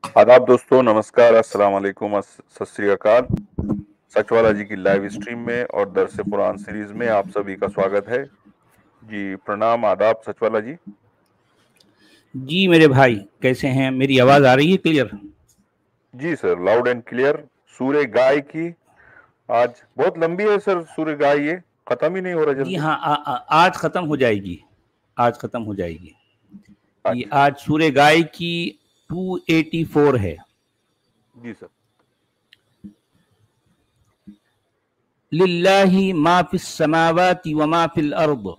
आदाब दोस्तों, नमस्कार, अस्सलाम वालेकुम, सत श्री अकाल। सचवाला जी की लाइव स्ट्रीम में और दरस कुरान सीरीज में आप सभी का स्वागत है जी। प्रणाम, आदाब सचवाला जी। जी मेरे भाई, कैसे हैं? मेरी आवाज आ रही है क्लियर? जी सर, लाउड एंड क्लियर। सूर्य गाय की आज बहुत लंबी है सर, सूर्य गाय ये खत्म ही नहीं हो रहा जी जल्दी। हाँ, आज खत्म हो जाएगी। आज खत्म हो जाएगी। ये अच्छा आज सूर्य गाय की 284 है। जी सर। लिल्लाहि मा फिस समावाति व मा फिल अर्द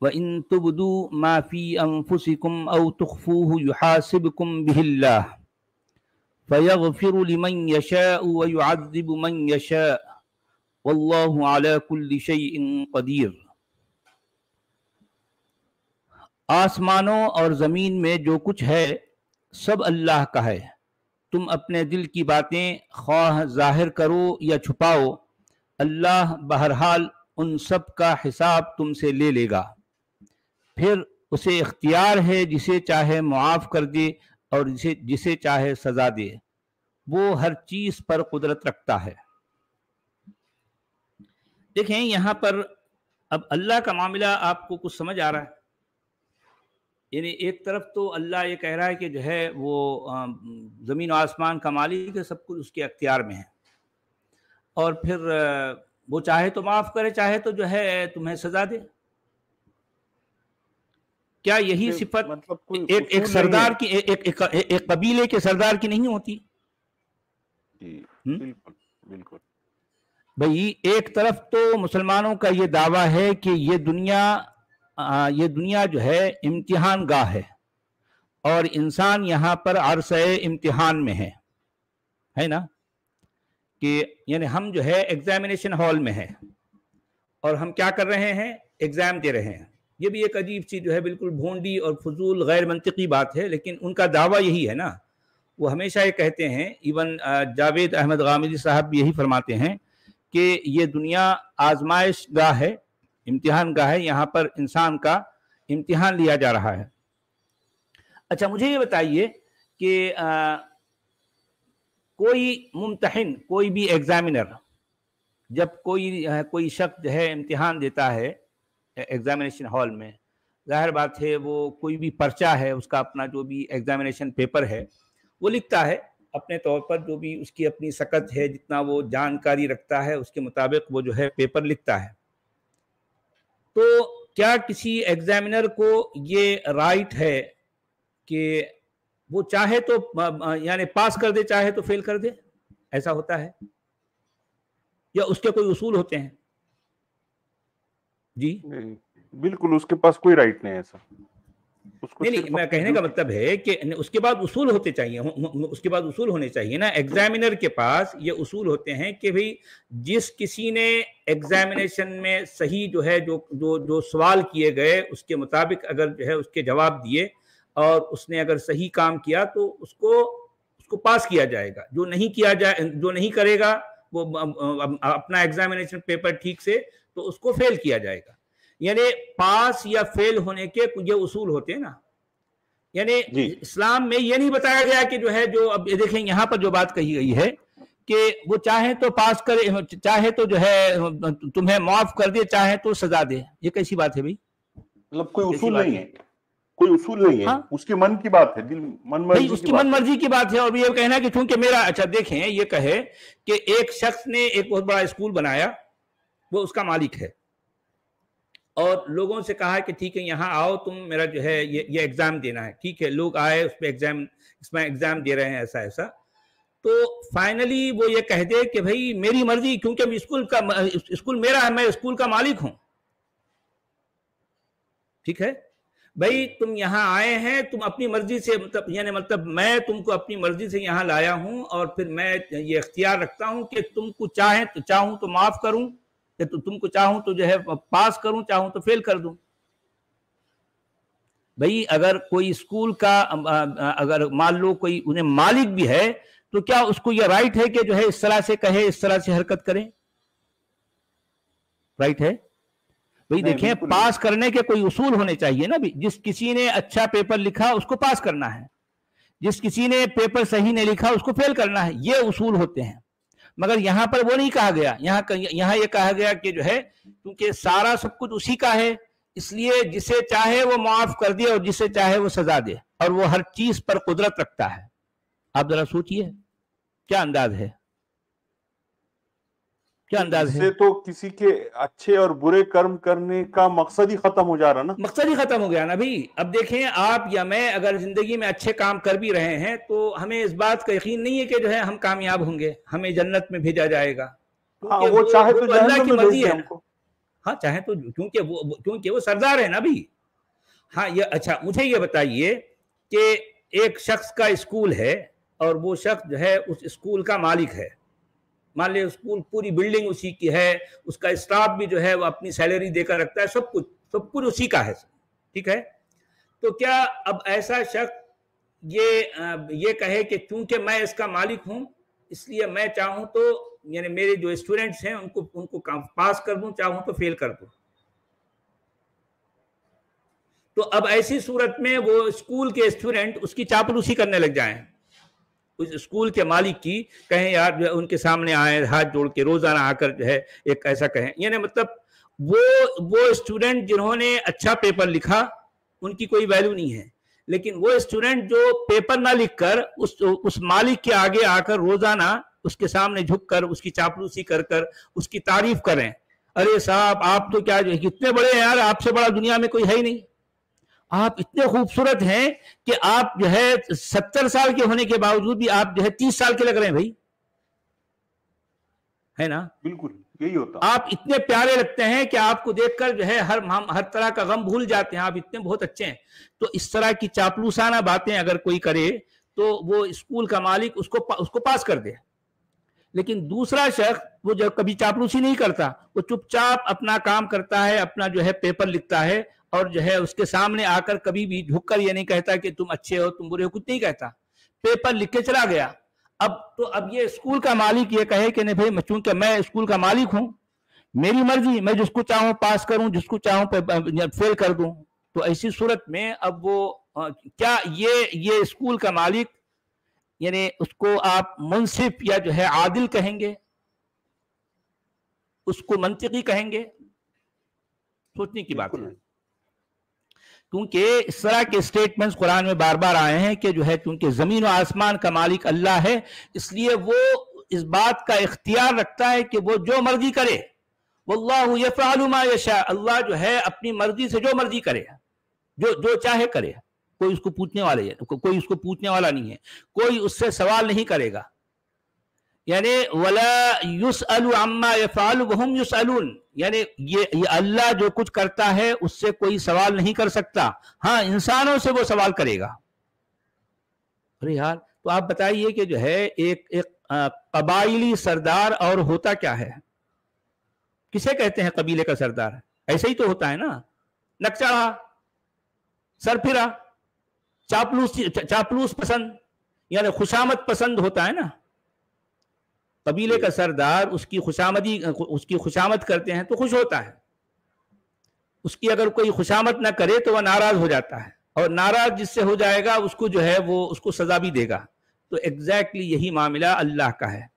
व इन तुबदू मा फी अनफुसिकुम औ तुख्फूहु युहासिबकुम बिहिल्लाह फयगफिरु लिमन यशाअ व युअज़्ज़िबु मन यशाअ वल्लाहु अला कुल्लि शैइन क़दीर। आसमानों और ज़मीन में जो कुछ है सब अल्लाह का है। तुम अपने दिल की बातें ख्वाह ज़ाहिर करो या छुपाओ, अल्लाह बहरहाल उन सब का हिसाब तुमसे ले लेगा। फिर उसे इख्तियार है जिसे चाहे मुआफ़ कर दे और जिसे चाहे सज़ा दे। वो हर चीज़ पर कुदरत रखता है। देखें यहाँ पर अब अल्लाह का मामला आपको कुछ समझ आ रहा है? यानी एक तरफ तो अल्लाह ये कह रहा है कि जो है वो ज़मीन और आसमान का मालिक है, सब कुछ उसके अख्तियार में है, और फिर वो चाहे तो माफ़ करे, चाहे तो जो है तुम्हें सज़ा दे। क्या यही सिफत मतलब कोई एक उसूल नहीं सरदार है। की, एक कबीले के सरदार की नहीं होती? जी हुँ? बिल्कुल बिल्कुल। भाई एक तरफ तो मुसलमानों का ये दावा है कि ये दुनिया जो है इम्तिहान गाह है और इंसान यहाँ पर अरसे इम्तिहान में है ना, कि यानी हम जो है एग्जामिनेशन हॉल में है और हम क्या कर रहे हैं? एग्जाम दे रहे हैं। ये भी एक अजीब सी जो है बिल्कुल भोंडी और फजूल गैर मंतिकी बात है, लेकिन उनका दावा यही है ना। वो हमेशा ये कहते हैं, इवन जावेद अहमद गामिदी साहब भी यही फरमाते हैं कि ये दुनिया आजमाइश गाह है, इम्तिहान गाह है, यहाँ पर इंसान का इम्तिहान लिया जा रहा है। अच्छा, मुझे ये बताइए कि कोई मुम्तहिन, कोई भी एग्जामिनर, जब कोई शख्स जो है इम्तिहान देता है एग्जामिनेशन हॉल में, जाहिर बात है वो कोई भी पर्चा है, उसका अपना जो भी एग्जामिनेशन पेपर है वो लिखता है अपने तौर पर, जो भी उसकी अपनी सकत है, जितना वो जानकारी रखता है उसके मुताबिक वो जो है पेपर लिखता है। तो क्या किसी एग्जामिनर को ये राइट है कि वो चाहे तो यानी पास कर दे, चाहे तो फेल कर दे? ऐसा होता है या उसके कोई उसूल होते हैं? जी नहीं, बिल्कुल उसके पास कोई राइट नहीं है सर। उसको नहीं, सिर्फ मैं अपनी कहने का ड्यूटी। मतलब है कि उसके बाद उसूल होते चाहिए, उसके बाद उसूल होने चाहिए ना। एग्जामिनर के पास ये उसूल होते हैं कि भाई जिस किसी ने एग्जामिनेशन में सही जो है जो जो जो सवाल किए गए उसके मुताबिक अगर जो है उसके जवाब दिए और उसने अगर सही काम किया तो उसको पास किया जाएगा। जो नहीं करेगा वो अपना एग्जामिनेशन पेपर ठीक से, तो उसको फेल किया जाएगा। यानी पास या फेल होने के ये उसूल होते हैं ना। यानी जी इस्लाम में ये नहीं बताया गया कि जो है, जो अब ये देखें यहाँ पर जो बात कही गई है कि वो चाहे तो पास करे, चाहे तो जो है तुम्हें माफ कर दे, चाहे तो सजा दे। ये कैसी बात है भाई? मतलब कोई कैसी उसूल बात नहीं है? है, कोई उसूल नहीं है। हाँ उसके मन की बात है, दिल मन भाई, मर्जी की उसकी मन बात है। मर्जी की बात है। और ये कहना कि चूंकि मेरा, अच्छा देखें, ये कहे कि एक शख्स ने एक बहुत बड़ा स्कूल बनाया, वो उसका मालिक है, और लोगों से कहा कि ठीक है यहाँ आओ तुम, मेरा जो है ये एग्जाम देना है। ठीक है, लोग आए, उस पर इसमें एग्जाम दे रहे हैं, ऐसा ऐसा। तो फाइनली वो ये कह दे कि भाई मेरी मर्जी, क्योंकि स्कूल मेरा है, मैं स्कूल का मालिक हूं। ठीक है भाई, तुम यहाँ आए हैं, तुम अपनी मर्जी से, मतलब मैं तुमको अपनी मर्जी से यहाँ लाया हूं, और फिर मैं ये इख्तियार रखता हूं कि तुमको चाहूं तो माफ करूं, या तो तुमको चाहूं तो जो है पास करूं, चाहूं तो फेल कर दूं। भाई अगर कोई स्कूल का अगर मान लो कोई उन्हें मालिक भी है, तो क्या उसको यह राइट है कि जो है इस तरह से कहे, इस तरह से हरकत करे? राइट है? भाई नहीं, देखें, बिल्कुल नहीं। पास करने के कोई उसूल होने चाहिए ना भी। जिस किसी ने अच्छा पेपर लिखा उसको पास करना है। जिस किसी ने पेपर सही नहीं लिखा उसको फेल करना है, ये उसूल होते हैं। मगर यहाँ पर वो नहीं कहा गया, यहाँ ये कहा गया कि जो है क्योंकि सारा सब कुछ उसी का है, इसलिए जिसे चाहे वो माफ कर दे और जिसे चाहे वो सजा दे, और वो हर चीज पर कुदरत रखता है। आप जरा सोचिए क्या अंदाज है, क्या अंदाज है। इससे तो किसी के अच्छे और बुरे कर्म करने का मकसद ही खत्म हो जा रहा ना, मकसद ही खत्म हो गया ना भाई। अब देखें, आप या मैं अगर जिंदगी में अच्छे काम कर भी रहे हैं तो हमें इस बात का यकीन नहीं है कि जो है हम कामयाब होंगे, हमें जन्नत में भेजा जाएगा। हाँ, वो चाहे तो अल्लाह की मर्जी है हमको। हाँ, चाहे तो, क्योंकि वो सरदार है ना भी। हाँ, ये अच्छा, मुझे ये बताइए कि एक शख्स का स्कूल है और वो शख्स जो है उस स्कूल का मालिक है। मान लीजिए स्कूल पूरी बिल्डिंग उसी की है, उसका स्टाफ भी जो है वो अपनी सैलरी देकर रखता है, सब कुछ उसी का है, ठीक है। तो क्या अब ऐसा शख्स ये कहे कि चूंकि मैं इसका मालिक हूं इसलिए मैं चाहूं तो यानी मेरे जो स्टूडेंट्स हैं उनको पास कर दूं, चाहूं तो फेल कर दूं। तो अब ऐसी सूरत में वो स्कूल के स्टूडेंट उसकी चापलूसी करने लग जाएं, उस स्कूल के मालिक की, कहें यार जो है उनके सामने आए हाथ जोड़ के रोजाना आकर जो है एक ऐसा कहें, यानी मतलब वो स्टूडेंट जिन्होंने अच्छा पेपर लिखा उनकी कोई वैल्यू नहीं है, लेकिन वो स्टूडेंट जो पेपर ना लिखकर उस मालिक के आगे आकर रोजाना उसके सामने झुककर उसकी चापलूसी कर उसकी तारीफ करें, अरे साहब आप तो क्या जो है कितने बड़े हैं यार, आपसे बड़ा दुनिया में कोई है ही नहीं, आप इतने खूबसूरत हैं कि आप जो है 70 साल के होने के बावजूद भी आप जो है 30 साल के लग रहे हैं भाई, है ना। बिल्कुल यही होता। आप इतने प्यारे लगते हैं कि आपको देखकर जो है हम हर तरह का गम भूल जाते हैं, आप इतने बहुत अच्छे हैं। तो इस तरह की चापलूसाना बातें अगर कोई करे तो वो स्कूल का मालिक उसको पास कर दे। लेकिन दूसरा शख्स वो जब कभी चापलूसी नहीं करता, वो चुपचाप अपना काम करता है, अपना जो है पेपर लिखता है, और जो है उसके सामने आकर कभी भी झुककर ये नहीं कहता कि तुम अच्छे हो तुम बुरे हो, कुछ नहीं कहता, पेपर लिख के चला गया। अब ये स्कूल का मालिक ये कहे कि नहीं भाई चूंकि मैं स्कूल का मालिक हूं, मेरी मर्जी, मैं जिसको चाहूं पास करूं, जिसको चाहूं फेल कर दूं, तो ऐसी सूरत में अब वो क्या ये स्कूल का मालिक यानी उसको आप मुंसिफ या जो है आदिल कहेंगे, उसको मंतिकी कहेंगे? सोचने की बात है, क्योंकि इस तरह के स्टेटमेंट्स कुरान में बार बार आए हैं कि जो है क्योंकि जमीन और आसमान का मालिक अल्लाह है, इसलिए वो इस बात का इख्तियार रखता है कि वो जो मर्जी करे, वल्लाहु यफ़अलु मा यशा, अल्लाह जो है अपनी मर्जी से जो मर्जी करे, जो चाहे करे, कोई उसको पूछने वाला नहीं है, कोई उससे सवाल नहीं करेगा। यानी वला युसअलु अम्मा यफ़अलु वहुम युसअलून, यानी ये अल्लाह जो कुछ करता है उससे कोई सवाल नहीं कर सकता, हाँ इंसानों से वो सवाल करेगा। अरे यार, तो आप बताइए कि जो है एक कबाइली सरदार और होता क्या है, किसे कहते हैं कबीले का सरदार? ऐसे ही तो होता है ना, नकचढ़ा, सरफिरा, चापलूस पसंद, यानी खुशामद पसंद होता है ना। कबीले का सरदार उसकी खुशामद करते हैं तो खुश होता है, उसकी अगर कोई खुशामद ना करे तो वह नाराज हो जाता है, और नाराज जिससे हो जाएगा उसको जो है वो उसको सजा भी देगा। तो एग्जैक्टली यही मामला अल्लाह का है।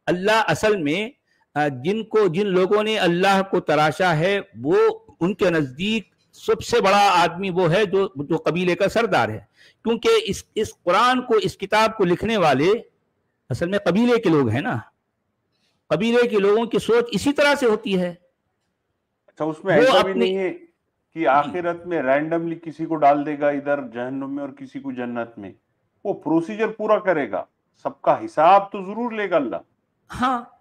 अल्लाह असल में जिन लोगों ने अल्लाह को तराशा है वो उनके नजदीक सबसे बड़ा आदमी वो है जो कबीले का सरदार है, क्योंकि इस कुरान को, इस किताब को लिखने वाले असल में कबीले के लोग हैं ना। कबीले के लोगों की सोच इसी तरह से होती है। अच्छा, उसमें ऐसा भी नहीं है कि आखिरत में रैंडमली किसी को डाल देगा इधर जहन्नुम में और किसी को जन्नत में, वो प्रोसीजर पूरा करेगा, सबका हिसाब तो जरूर लेगा अल्लाह। हाँ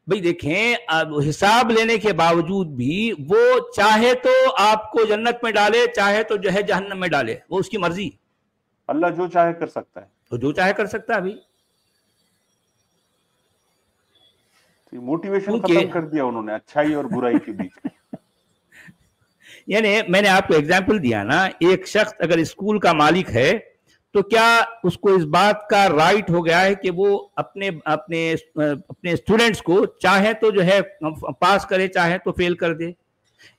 भाई देखें, अब हिसाब लेने के बावजूद भी वो चाहे तो आपको जन्नत में डाले, चाहे तो जो है जहन्नम में डाले, वो उसकी मर्जी। अल्लाह जो चाहे कर सकता है, तो जो चाहे कर सकता है। अभी मोटिवेशन खत्म कर दिया उन्होंने अच्छाई और बुराई के बीच। यानी मैंने आपको एग्जाम्पल दिया ना, एक शख्स अगर स्कूल का मालिक है तो क्या उसको इस बात का राइट हो गया है कि वो अपने स्टूडेंट्स को चाहे तो जो है पास करे, चाहे तो फेल कर दे?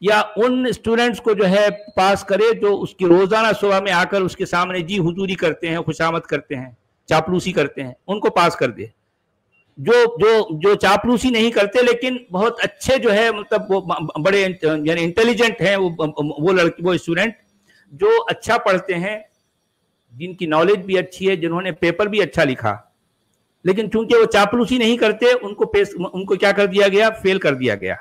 یا ان اسٹوڈنٹس کو جو ہے پاس کرے جو اس کی روزانہ صبح میں آ کر اس کے سامنے جی حضوری کرتے ہیں، خوشامد کرتے ہیں، چاپلوسی کرتے ہیں، ان کو پاس کر دے. جو چاپلوسی نہیں کرتے لیکن بہت اچھے جو ہے مطلب وہ بڑے یعنی انٹیلیجنٹ ہیں وہ اسٹوڈنٹ جو اچھا پڑھتے ہیں، جن کی نالج بھی اچھی ہے، جنہوں نے پیپر بھی اچھا لکھا، لیکن چونکہ وہ چاپلوسی نہیں کرتے ان کو کیا کر دیا گیا؟ فیل کر دیا گیا.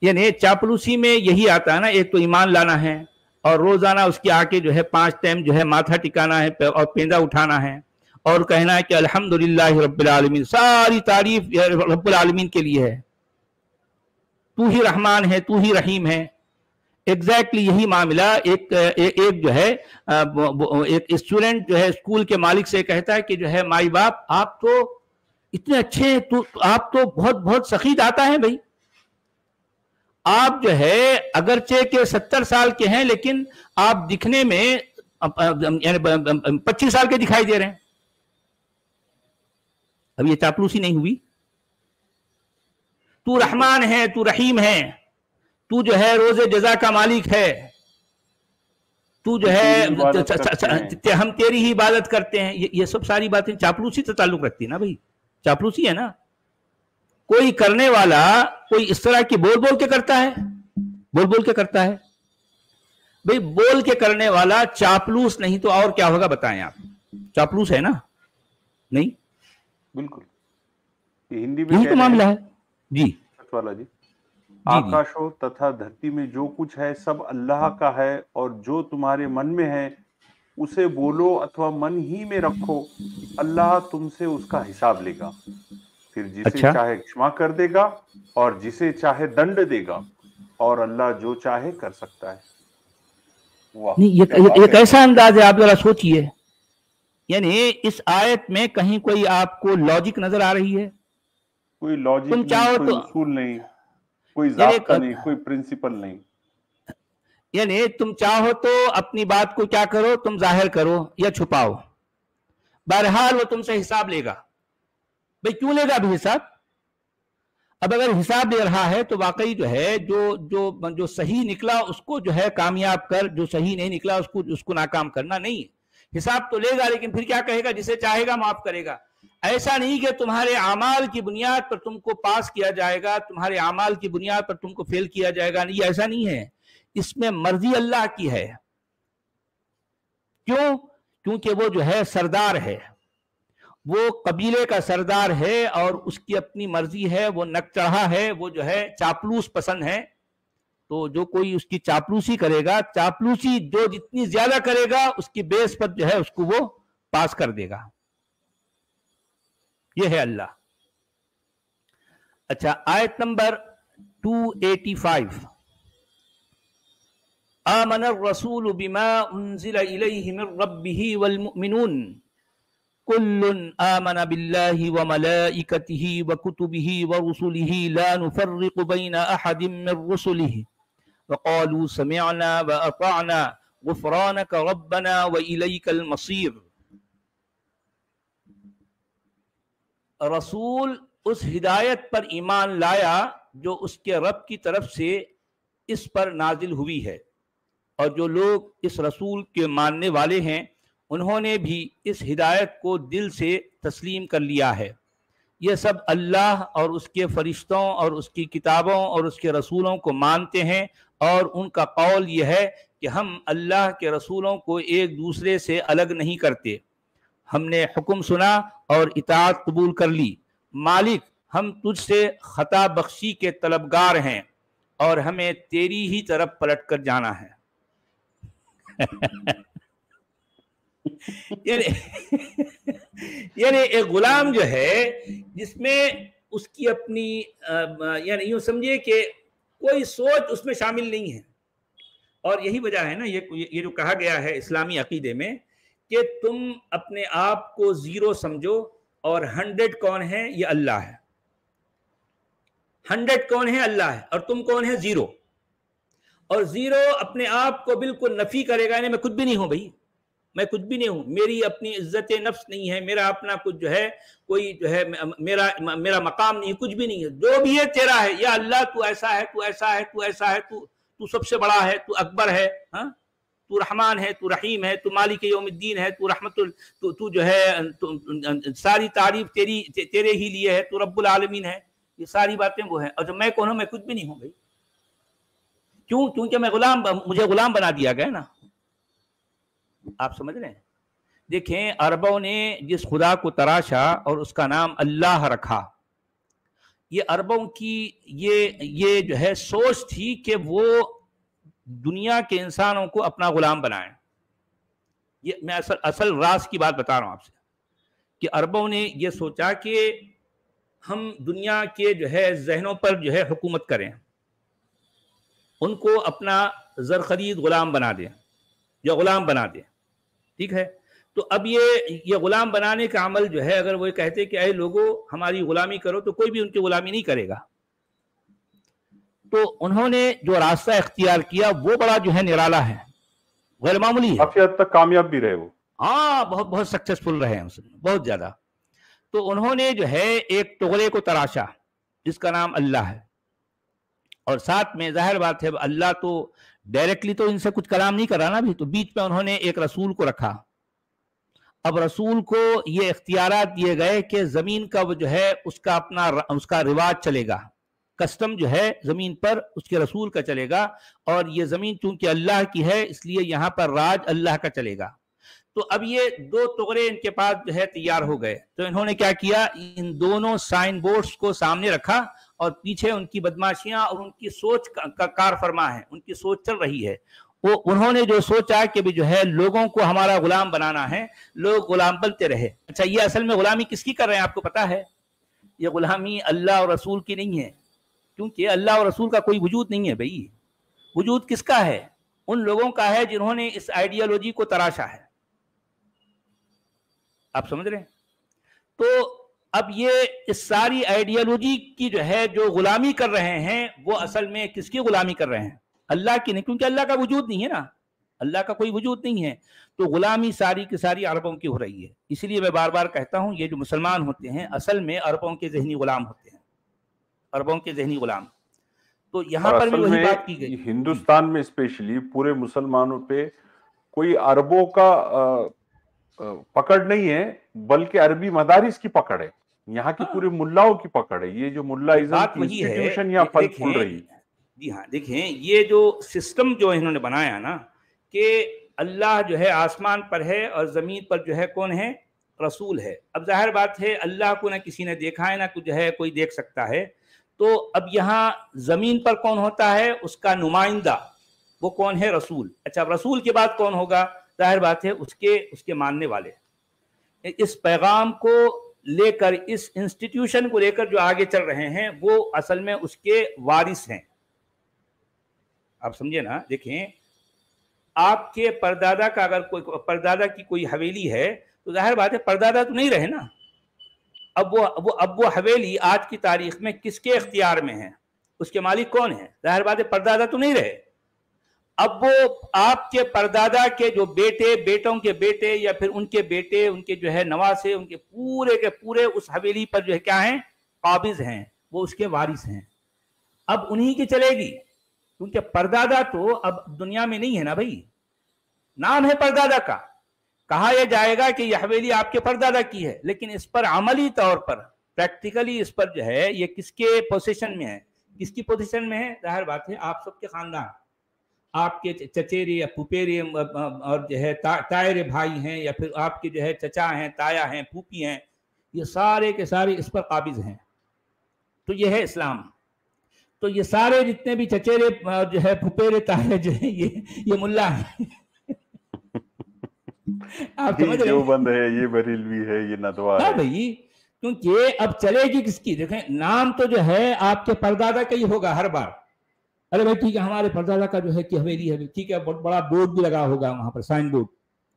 یعنی چاپلوسی میں یہی آتا ہے نا، ایک تو ایمان لانا ہے اور روزانہ اس کے آ کے جو ہے 5 ٹائم جو ہے ماتھا ٹکانا ہے اور پیندا اٹھانا ہے اور کہنا ہے کہ الحمدللہ رب العالمین، ساری تعریف رب العالمین کے لیے ہے، تو ہی رحمان ہے، تو ہی رحیم ہے. ایگزیکٹلی یہی معاملہ ایک جو ہے ایک اسٹوڈنٹ جو ہے اسکول کے مالک سے کہتا ہے کہ جو ہے مائی باپ آپ تو اتنے اچھے ہیں، تو آپ تو بہت بہت سخی آتا ہے بھائی، آپ جو ہے اگرچہ کہ 70 سال کے ہیں لیکن آپ دکھنے میں 25 سال کے دکھائی دے رہے ہیں. اب یہ چاپلوسی نہیں ہوئی؟ تو رحمان ہے، تو رحیم ہے، تو جو ہے روز جزا کا مالک ہے، تو جو ہے ہم تیری ہی عبادت کرتے ہیں. یہ سب ساری باتیں چاپلوسی سے تعلق رکھتی ہے نا بھائی، چاپلوسی ہے نا. کوئی کرنے والا کوئی اس طرح کی بول بول کے کرتا ہے، بول بول کے کرتا ہے بھائی، بول کے کرنے والا چاپلوس نہیں تو اور کیا ہوگا بتائیں آپ؟ چاپلوس ہے نا؟ نہیں، بالکل. ہندی میں یہی تو معاملہ ہے. جی والا جی، آکاشو تتھا دھرتی میں جو کچھ ہے سب اللہ کا ہے، اور جو تمہارے من میں ہے اسے بولو اتوا من ہی میں رکھو، اللہ تم سے اس کا حساب لے گا، پھر جسے چاہے کشما کر دے گا اور جسے چاہے دنڈ دے گا، اور اللہ جو چاہے کر سکتا ہے. یہ کیسا انداز ہے؟ آپ ذرا سوچئے. یعنی اس آیت میں کہیں کوئی آپ کو لاجک نظر آ رہی ہے؟ کوئی لاجک نہیں، کوئی اصول نہیں، کوئی ضابطہ نہیں، کوئی پرنسپل نہیں. یعنی تم چاہو تو اپنی بات کو کیا کرو، تم ظاہر کرو یا چھپاؤ، بہرحال وہ تم سے حساب لے گا. بھئی کیوں لے گا ابھی حساب؟ اب اگر حساب لے رہا ہے تو واقعی جو ہے جو صحیح نکلا اس کو جو ہے کامیاب کر، جو صحیح نہیں نکلا اس کو ناکام کرنا نہیں. حساب تو لے گا لیکن پھر کیا کہے گا؟ جسے چاہے گا معاف کرے گا. ایسا نہیں کہ تمہارے اعمال کی بنیاد پر تم کو پاس کیا جائے گا، تمہارے اعمال کی بنیاد پر تم کو فیل کیا جائے گا. نہیں، ایسا نہیں ہے. اس میں مرضی اللہ کی ہے. کیوں؟ کیونکہ وہ جو ہے سردار ہے، وہ قبیلے کا سردار ہے اور اس کی اپنی مرضی ہے، وہ نک چڑھا ہے، وہ جو ہے چاپلوس پسند ہے. تو جو کوئی اس کی چاپلوسی کرے گا، چاپلوسی جو جتنی زیادہ کرے گا اس کی بیس پر جو ہے اس کو وہ پاس کر دے گا. یہ ہے اللہ. اچھا، آیت نمبر 285. آمن الرسول بما انزل الیہ من ربہ والمؤمنون کل آمن باللہ وملائکتہ وکتبہ ورسلہ لا نفرق بین احد من رسلہ وقالوا سمعنا واطعنا غفرانک ربنا والیک المصیر. رسول اس ہدایت پر ایمان لایا جو اس کے رب کی طرف سے اس پر نازل ہوئی ہے، اور جو لوگ اس رسول کے ماننے والے ہیں انہوں نے بھی اس ہدایت کو دل سے تسلیم کر لیا ہے. یہ سب اللہ اور اس کے فرشتوں اور اس کی کتابوں اور اس کے رسولوں کو مانتے ہیں، اور ان کا قول یہ ہے کہ ہم اللہ کے رسولوں کو ایک دوسرے سے الگ نہیں کرتے. ہم نے حکم سنا اور اطاعت قبول کر لی. مالک، ہم تجھ سے خطا بخشی کے طلبگار ہیں اور ہمیں تیری ہی طرف پلٹ کر جانا ہے. یعنی ایک غلام جو ہے جس میں اس کی اپنی یعنی یوں سمجھے کہ کوئی سوچ اس میں شامل نہیں ہے. اور یہی وجہ ہے نا یہ جو کہا گیا ہے اسلامی عقیدے میں کہ تم اپنے آپ کو 0 سمجھو اور 100 کون ہے؟ یہ اللہ ہے. 100 کون ہے؟ اللہ ہے. اور تم کون ہے؟ 0. اور 0 اپنے آپ کو بالکل نفی کرے گا، یعنی میں کچھ بھی نہیں ہوں بھائی، मैं कुछ भी नहीं हूँ, मेरी अपनी इज्जत नफ्स नहीं है, मेरा अपना कुछ जो है कोई जो है मेरा मकाम नहीं है, कुछ भी नहीं है, जो भी है तेरा है। या अल्लाह तू ऐसा है, तू ऐसा है, तू ऐसा है, तू सबसे बड़ा है, तू अकबर है, हाँ, तू रहमान है, तू रहीम है, तू मालिक यौमिद्दीन है, तू रहमतुल, तू जो है सारी तारीफ तेरे ही लिए है, तू रब्बुल आलमीन है। ये सारी बातें वो हैं। और जब मैं कौन हूं? मैं कुछ भी नहीं हूं भाई। क्यों? क्योंकि मैं मुझे गुलाम बना दिया गया ना। आप समझ रहे हैं? देखें, अरबों ने जिस खुदा को तराशा और उसका नाम अल्लाह रखा, ये अरबों की ये जो है सोच थी कि वो दुनिया के इंसानों को अपना गुलाम बनाएं। ये मैं असल राज की बात बता रहा हूं आपसे कि अरबों ने ये सोचा कि हम दुनिया के जो है जहनों पर जो है हुकूमत करें, उनको अपना ज़र खरीद गुलाम बना दें या गुलाम बना दें। ठीक है? तो अब ये गुलाम बनाने का अमल जो है, अगर वो कहते कि ऐ लोगों हमारी गुलामी करो, तो कोई भी उनकी गुलामी नहीं करेगा। तो उन्होंने जो रास्ता इख्तियार किया वो बड़ा जो है निराला है, गैर मामूली है। काफी हद तक कामयाब भी रहे वो। हाँ, बहुत बहुत सक्सेसफुल रहे हैं उसमें, बहुत ज्यादा। तो उन्होंने जो है एक टुकड़े को तराशा जिसका नाम अल्लाह है, और साथ में जाहिर बात है अल्लाह तो डायरेक्टली तो इनसे कुछ कलाम नहीं कर रहा ना भी, तो बीच में उन्होंने एक रसूल को रखा। अब रसूल को ये इख्तियारात दिए गए कि जमीन का वो जो है उसका रिवाज चलेगा, कस्टम जो है जमीन पर उसके रसूल का चलेगा, और ये जमीन चूंकि अल्लाह की है इसलिए यहाँ पर राज अल्लाह का चलेगा। तो अब ये दो टुकड़े इनके पास जो है तैयार हो गए। तो इन्होंने क्या किया, इन दोनों साइन बोर्ड्स को सामने रखा और पीछे उनकी बदमाशियां और उनकी सोच का कार फरमा है, उनकी सोच चल रही है। वो उन्होंने जो सोचा कि भी जो है लोगों को हमारा गुलाम बनाना है, लोग गुलाम बनते रहे। अच्छा, ये असल में गुलामी किसकी कर रहे हैं आपको पता है? ये गुलामी अल्लाह और रसूल की नहीं है, क्योंकि अल्लाह और रसूल का कोई वजूद नहीं है भाई। वजूद किसका है? उन लोगों का है जिन्होंने इस आइडियोलॉजी को तराशा है। आप समझ रहे हैं? तो अब ये इस सारी आइडियोलॉजी की जो है जो गुलामी कर रहे हैं, वो असल में किसकी गुलामी कर रहे हैं? अल्लाह की नहीं, क्योंकि अल्लाह का वजूद नहीं है ना, अल्लाह का कोई वजूद नहीं है। तो गुलामी सारी की सारी अरबों की हो रही है। इसलिए मैं बार बार कहता हूं, ये जो मुसलमान होते हैं असल में अरबों के जहनी गुलाम होते हैं, अरबों के जहनी गुलाम। तो यहाँ पर भी वही बात की गई। हिंदुस्तान में स्पेशली पूरे मुसलमानों पे कोई अरबों का पकड़ नहीं है, बल्कि अरबी मदारिस की पकड़ है, यहाँ की पूरे मुल्लाओं की पकड़ है। ये जो मुल्लाइज्म की इंस्टीट्यूशन यहाँ फल फूल रही है। जी हाँ, देखें ये जो सिस्टम जो इन्होंने बनाया ना कि अल्लाह जो है आसमान पर है और जमीन पर जो है कौन है? रसूल है। अब जाहिर बात है अल्लाह को ना किसी ने देखा है ना कुछ जो है कोई देख सकता है। तो अब यहाँ जमीन पर कौन होता है? उसका नुमाइंदा, वो कौन है? रसूल। अच्छा, रसूल के बाद कौन होगा? जाहिर बात है उसके मानने वाले। इस पैगाम को लेकर, इस इंस्टीट्यूशन को लेकर जो आगे चल रहे हैं वो असल में उसके वारिस हैं। आप समझे ना? देखें, आपके परदादा का अगर कोई परदादा की कोई हवेली है तो जाहिर बात है परदादा तो नहीं रहे ना। अब वो हवेली आज की तारीख में किसके इख्तियार में है? उसके मालिक कौन है? जाहिर बात है परदादा तो नहीं रहे। अब वो आपके परदादा के जो बेटे, बेटों के बेटे या फिर उनके बेटे, उनके जो है नवासे, उनके पूरे के पूरे उस हवेली पर जो है क्या हैं? काबिज हैं, वो उसके वारिस हैं। अब उन्हीं की चलेगी, क्योंकि परदादा तो अब दुनिया में नहीं है ना भाई। नाम है परदादा का, कहा यह जाएगा कि यह हवेली आपके परदादा की है, लेकिन इस पर अमली तौर पर, प्रैक्टिकली इस पर जो है ये किसके पोजीशन में है? किसकी पोजीशन में है? जाहिर बात है आप सबके खानदान, आपके चचेरे या फुपेरे और जो है तायरे भाई हैं, या फिर आपके जो है चचा हैं, ताया हैं, फूफी हैं, ये सारे के सारे इस पर काबिज हैं। तो ये है इस्लाम। तो ये सारे जितने भी चचेरे जो है फुपेरे ताये जो है ये मुल्ला है। आप समझ रहे हैं? देवबंद है, ये बरेलवी है, ये नदवा है भाई, क्योंकि अब चलेगी किसकी? देखें, नाम तो जो है आपके परदादा का ही होगा हर बार। अरे भाई ठीक है, हमारे परदादा का जो है कि हवेली है, ठीक है, बहुत बड़ा बोर्ड भी लगा होगा वहां पर, साइन बोर्ड,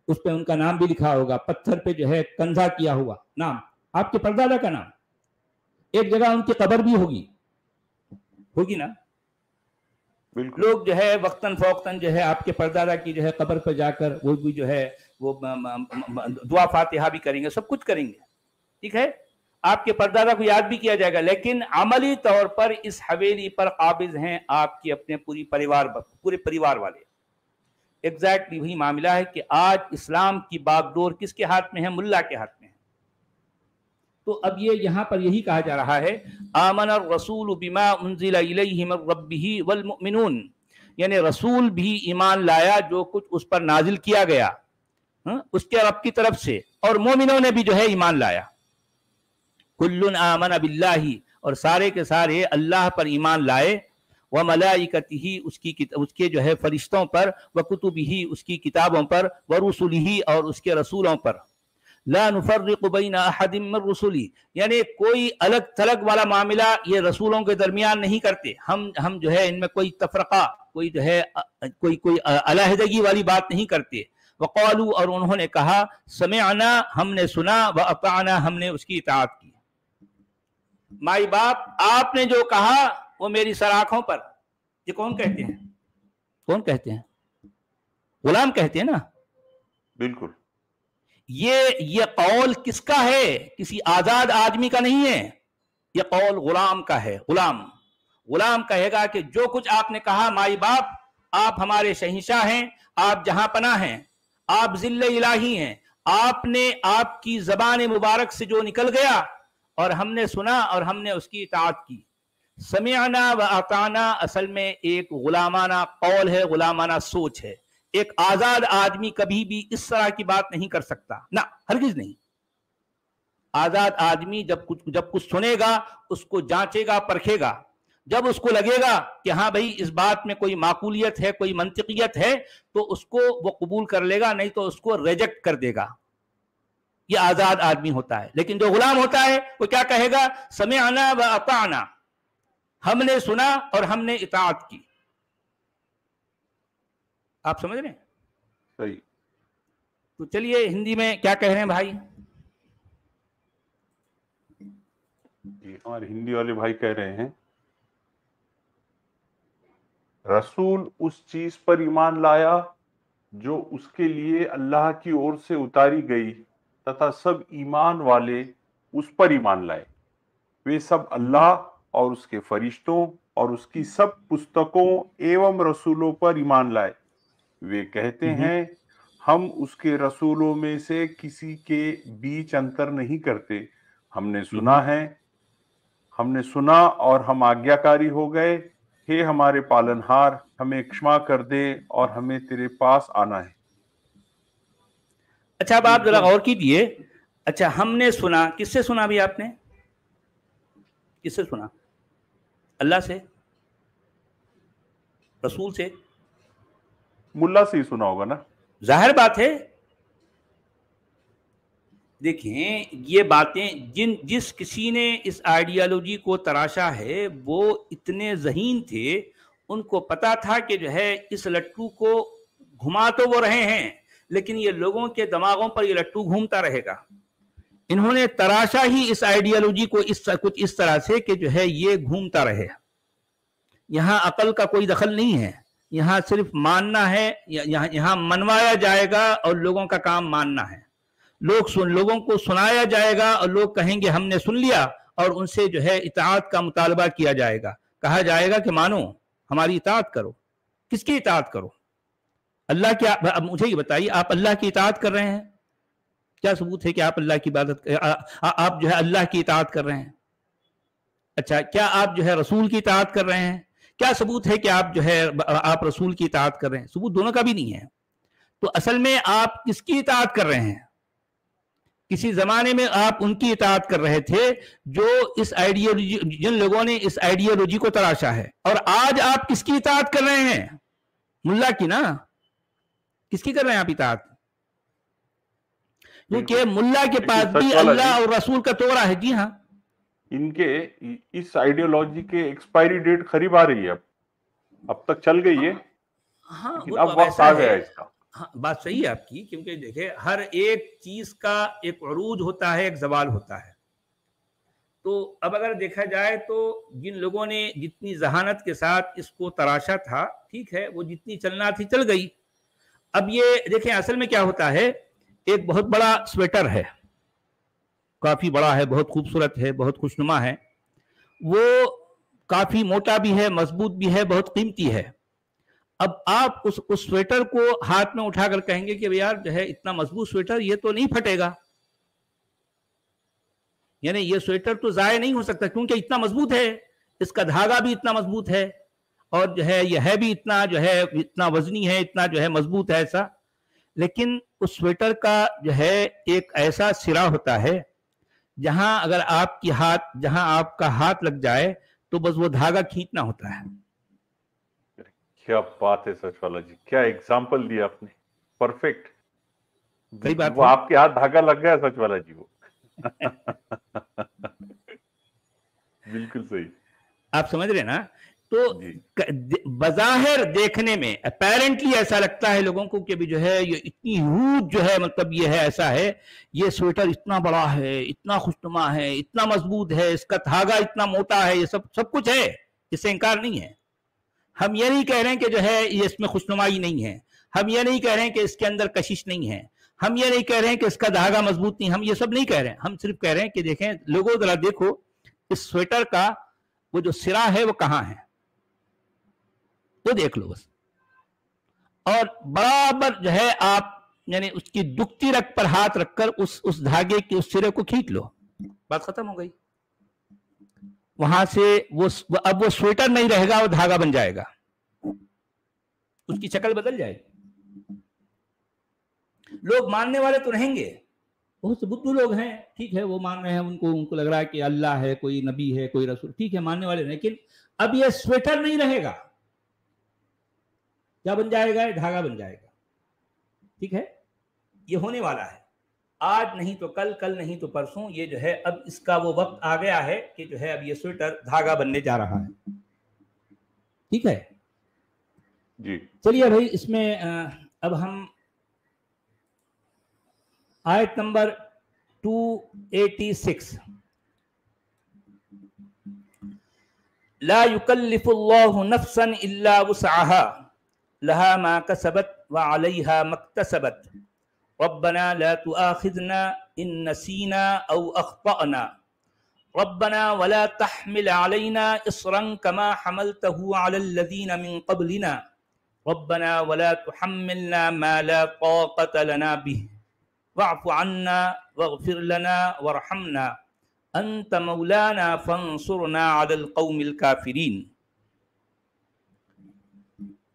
उस पर उनका नाम भी लिखा होगा, पत्थर पे जो है कंधा किया हुआ नाम, आपके परदादा का नाम। एक जगह उनकी कब्र भी होगी ना। लोग जो है वक्तन फौक्तन जो है आपके परदादा की जो है कब्र पर जाकर वो भी जो है वो दुआ फातिहा भी करेंगे, सब कुछ करेंगे, ठीक है, आपके परदादा को याद भी किया जाएगा, लेकिन अमली तौर पर इस हवेली पर काबिज हैं आपकी अपने पूरे परिवार वाले। एग्जैक्टली वही मामला है कि आज इस्लाम की बागडोर किसके हाथ में है? मुल्ला के हाथ में है। तो अब ये यहाँ पर यही कहा जा रहा है, आमन रसूल बिमा उन्जिला इलैहि मिन रब्बिही वल मुमिनून, यानी रसूल भी ईमान लाया जो कुछ उस पर नाजिल किया गया उसके रब की तरफ से, और मोमिनों ने भी जो है ईमान लाया। कुल्लुन आमन बिल्लाही, और सारे के सारे अल्लाह पर ईमान लाए, व मलाइकतिही, उसके जो है फरिश्तों पर, व कुतुबिही, उसकी किताबों पर, व रुसुलिही, और उसके रसूलों पर। ला नुफर्रिकु बैन अहदिम मिन रुसुली, यानी कोई अलग थलग वाला मामला ये रसूलों के दरमियान नहीं करते। हम जो है इनमें कोई तफरका, कोई जो है कोई अलहदगी वाली बात नहीं करते। वक़ालू, और उन्होंने कहा, समिअना, हमने सुना, व अताअना, हमने उसकी इताअत की। माई बाप, आपने जो कहा वो मेरी सराखों पर। ये कौन कहते हैं? कौन कहते हैं? गुलाम कहते हैं ना। बिल्कुल। ये कौल किसका है? किसी आजाद आदमी का नहीं है, ये कौल गुलाम का है। गुलाम कहेगा कि जो कुछ आपने कहा माई बाप, आप हमारे शहंशाह हैं, आप जहां पनाह हैं, आप जिल्ले इलाही हैं, आपने आपकी ज़बान मुबारक से जो निकल गया और हमने सुना और हमने उसकी इताअत की। समिअना व अताना असल में एक गुलामाना कौल है, गुलामाना सोच है। एक आजाद आदमी कभी भी इस तरह की बात नहीं कर सकता ना, हरगिज नहीं। आजाद आदमी जब कुछ सुनेगा उसको जांचेगा, परखेगा। जब उसको लगेगा कि हाँ भाई इस बात में कोई माकूलियत है, कोई मंतिकियत है, तो उसको वो कबूल कर लेगा, नहीं तो उसको रिजेक्ट कर देगा। ये आजाद आदमी होता है। लेकिन जो गुलाम होता है वो क्या कहेगा? समिअना व अताना, हमने सुना और हमने इताअत की। आप समझ रहे हैं? सही। तो चलिए हिंदी में क्या कह रहे हैं भाई? हमारे हिंदी वाले भाई कह रहे हैं, रसूल उस चीज पर ईमान लाया जो उसके लिए अल्लाह की ओर से उतारी गई, तथा सब ईमान वाले उस पर ईमान लाए। वे सब अल्लाह और उसके फरिश्तों और उसकी सब पुस्तकों एवं रसूलों पर ईमान लाए। वे कहते हैं, हम उसके रसूलों में से किसी के बीच अंतर नहीं करते। हमने सुना और हम आज्ञाकारी हो गए। हे हमारे पालनहार, हमें क्षमा कर दे और हमें तेरे पास आना है। अच्छा, अब आप जरा गौर कीजिए। अच्छा, हमने सुना, किससे सुना भी आपने? किससे सुना? अल्लाह से, रसूल से? मुल्ला से ही सुना होगा ना। जाहिर बात है। देखें, ये बातें जिस किसी ने इस आइडियोलॉजी को तराशा है वो इतने ज़हीन थे, उनको पता था कि जो है इस लट्टू को घुमा तो वो रहे हैं, लेकिन ये लोगों के दिमागों पर ये लट्टू घूमता रहेगा। इन्होंने तराशा ही इस आइडियोलॉजी को कुछ इस तरह से कि जो है ये घूमता रहे। यहाँ अकल का कोई दखल नहीं है, यहाँ सिर्फ मानना है। यहाँ मनवाया जाएगा और लोगों का काम मानना है। लोगों को सुनाया जाएगा और लोग कहेंगे हमने सुन लिया, और उनसे जो है इताअत का मुतालबा किया जाएगा। कहा जाएगा कि मानो, हमारी इताअत करो। किसकी इताअत करो? अल्लाह की। अब मुझे ये बताइए, आप अल्लाह की इताअत कर रहे हैं? क्या सबूत है कि आप अल्लाह की इबादत, आप जो है अल्लाह की इताअत कर रहे हैं? अच्छा, क्या आप जो है रसूल की इताअत कर रहे हैं? क्या सबूत है कि आप जो है आप रसूल की इताअत कर रहे हैं? सबूत दोनों का भी नहीं है। तो असल में आप किसकी इताअत कर रहे हैं? किसी जमाने में आप उनकी इताअत कर रहे थे जो इस आइडियोलॉजी, जिन लोगों ने इस आइडियोलॉजी को तराशा है। और आज आप किसकी इताअत कर रहे हैं? मुल्ला की ना। किसकी कर रहे हैं आप इताअत? क्योंकि मुल्ला के पास भी अल्लाह और रसूल का तोरा है। जी हाँ, इनके इस आइडियोलॉजी के एक्सपायरी डेट करीब आ रही है। अब तक चल गई है। हाँ, अब वक्त आ गया इसका। हाँ, बात सही है आपकी। क्योंकि देखिए, हर एक चीज का एक उरूज होता है, एक जवाल होता है। तो अब अगर देखा जाए तो जिन लोगों ने जितनी जहानत के साथ इसको तराशा था, ठीक है, वो जितनी चलना थी चल गई। अब ये देखें, असल में क्या होता है ایک بہت بڑا سویٹر ہے, کافی بڑا ہے, بہت خوبصورت ہے, بہت خوشنما ہے, وہ کافی موٹا بھی ہے, مضبوط بھی ہے, بہت قیمتی ہے. اب آپ اس سویٹر کو ہاتھ میں اٹھا کر کہیں گے کہ یار جو ہے اتنا مضبوط سویٹر, یہ تو نہیں پھٹے گا, یعنی یہ سویٹر تو ضائع نہیں ہو سکتا کیونکہ اتنا مضبوط ہے, اس کا دھاگا بھی اتنا مضبوط ہے, اور جو ہے یہ ہے بھی اتنا جو ہے اتنا وزنی ہے, اتنا جو ہے مضبوط ہے ایسا. لیکن اس سویٹر کا جو ہے ایک ایسا سرا ہوتا ہے جہاں اگر جہاں آپ کا ہاتھ لگ جائے تو بس وہ دھاگا کھینچنا ہوتا ہے. کیا بات ہے سچ والا جی, کیا ایگزامپل دیا آپ نے, پرفیکٹ. وہ آپ کے ہاتھ دھاگا لگ گیا سچ والا جی, وہ بالکل صحیح, آپ سمجھ رہے نا. تو بظاہر دیکھنے میں اپیرنٹلی ایسا لگتا ہے لوگوں کو کہ بھی جو ہے یہ اتنی ہیوج جو ہے, مطلب یہ ہے ایسا ہے, یہ سویٹر اتنا بڑا ہے, اتنا خوشنما ہے, اتنا مضبوط ہے, اس کا دھاگا اتنا موٹا ہے, یہ سب کچھ ہے, اس سے انکار نہیں ہے. ہم یہ نہیں کہہ رہے ہیں کہ جو ہے یہ اس میں خوشنمائی نہیں ہے, ہم یہ نہیں کہہ رہے ہیں کہ اس کے اندر کشش نہیں ہے, ہم یہ نہیں کہہ رہے ہیں کہ اس کا دھاگا مضبوط نہیں, ہم یہ سب نہیں کہہ رہے ہیں. ہم صرف کہہ رہے ہیں کہ دیکھیں لوگوں ذرا دیکھو اس سویٹر کا وہ جو سرا ہے وہ کہاں ہے, وہ دیکھ لو بس, اور برابر جو ہے آپ یعنی اس کی دکھتی رگ پر ہاتھ رکھ کر اس دھاگے کے اس سرے کو کھینچ لو, بات ختم ہو گئی. وہاں سے اب وہ سویٹر نہیں رہے گا, وہ دھاگا بن جائے گا, اس کی شکل بدل جائے گی. لوگ ماننے والے تو رہیں گے, بہت سے بدھو لوگ ہیں, ٹھیک ہے, وہ مان رہے ہیں, ان کو لگ رہا ہے کہ اللہ ہے, کوئی نبی ہے, کوئی رسول, ٹھیک ہے, ماننے والے, لیکن اب یہ سویٹر نہیں رہے گا. کیا بن جائے گا؟ دھاگا بن جائے گا. ٹھیک ہے, یہ ہونے والا ہے, آج نہیں تو کل, کل نہیں تو پرسوں, یہ جو ہے اب اس کا وہ وقت آ گیا ہے کہ جو ہے اب یہ سویٹر دھاگا بننے جا رہا ہے. ٹھیک ہے جی, چلیے بھائی, اس میں اب ہم آیت نمبر 286, لا يكلف الله نفسا الا وسعها لها ما كسبت وعليها ما اكتسبت ربنا لا تؤاخذنا ان نسينا او اخطأنا ربنا ولا تحمل علينا اصرا كما حملته على الذين من قبلنا ربنا ولا تحملنا ما لا طاقة لنا به واعف عنا واغفر لنا وارحمنا انت مولانا فانصرنا على القوم الكافرین.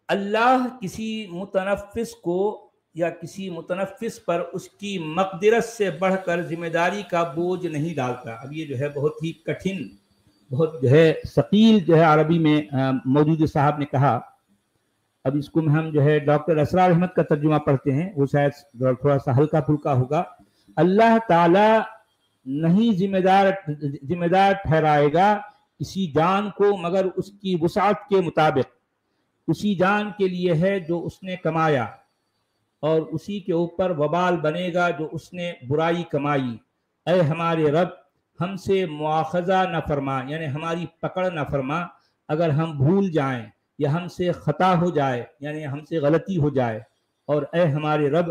اللہ کسی متنفس کو یا کسی متنفس پر اس کی مقدرت سے بڑھ کر ذمہ داری کا بوجھ نہیں ڈالتا. اب یہ جو ہے بہت ہی کٹھن, بہت جو ہے ثقیل جو ہے عربی میں مودودی صاحب نے کہا. اب اس کو ہم جو ہے ڈاکٹر اسرار احمد کا ترجمہ پڑھتے ہیں, وہ شاید تھوڑا سا ہلکا پھلکا ہوگا. اللہ تعالی نہیں ذمہ دار ٹھہرائے گا کسی جان کو مگر اس کی وسعت کے مطابق. اسی جان کے لیے ہے جو اس نے کمایا, اور اسی کے اوپر وبال بنے گا جو اس نے برائی کمائی. اے ہمارے رب, ہم سے مواخذہ نہ فرما, یعنی ہماری پکڑ نہ فرما اگر ہم بھول جائیں یا ہم سے خطا ہو جائے, یعنی ہم سے غلطی ہو جائے. اور اے ہمارے رب,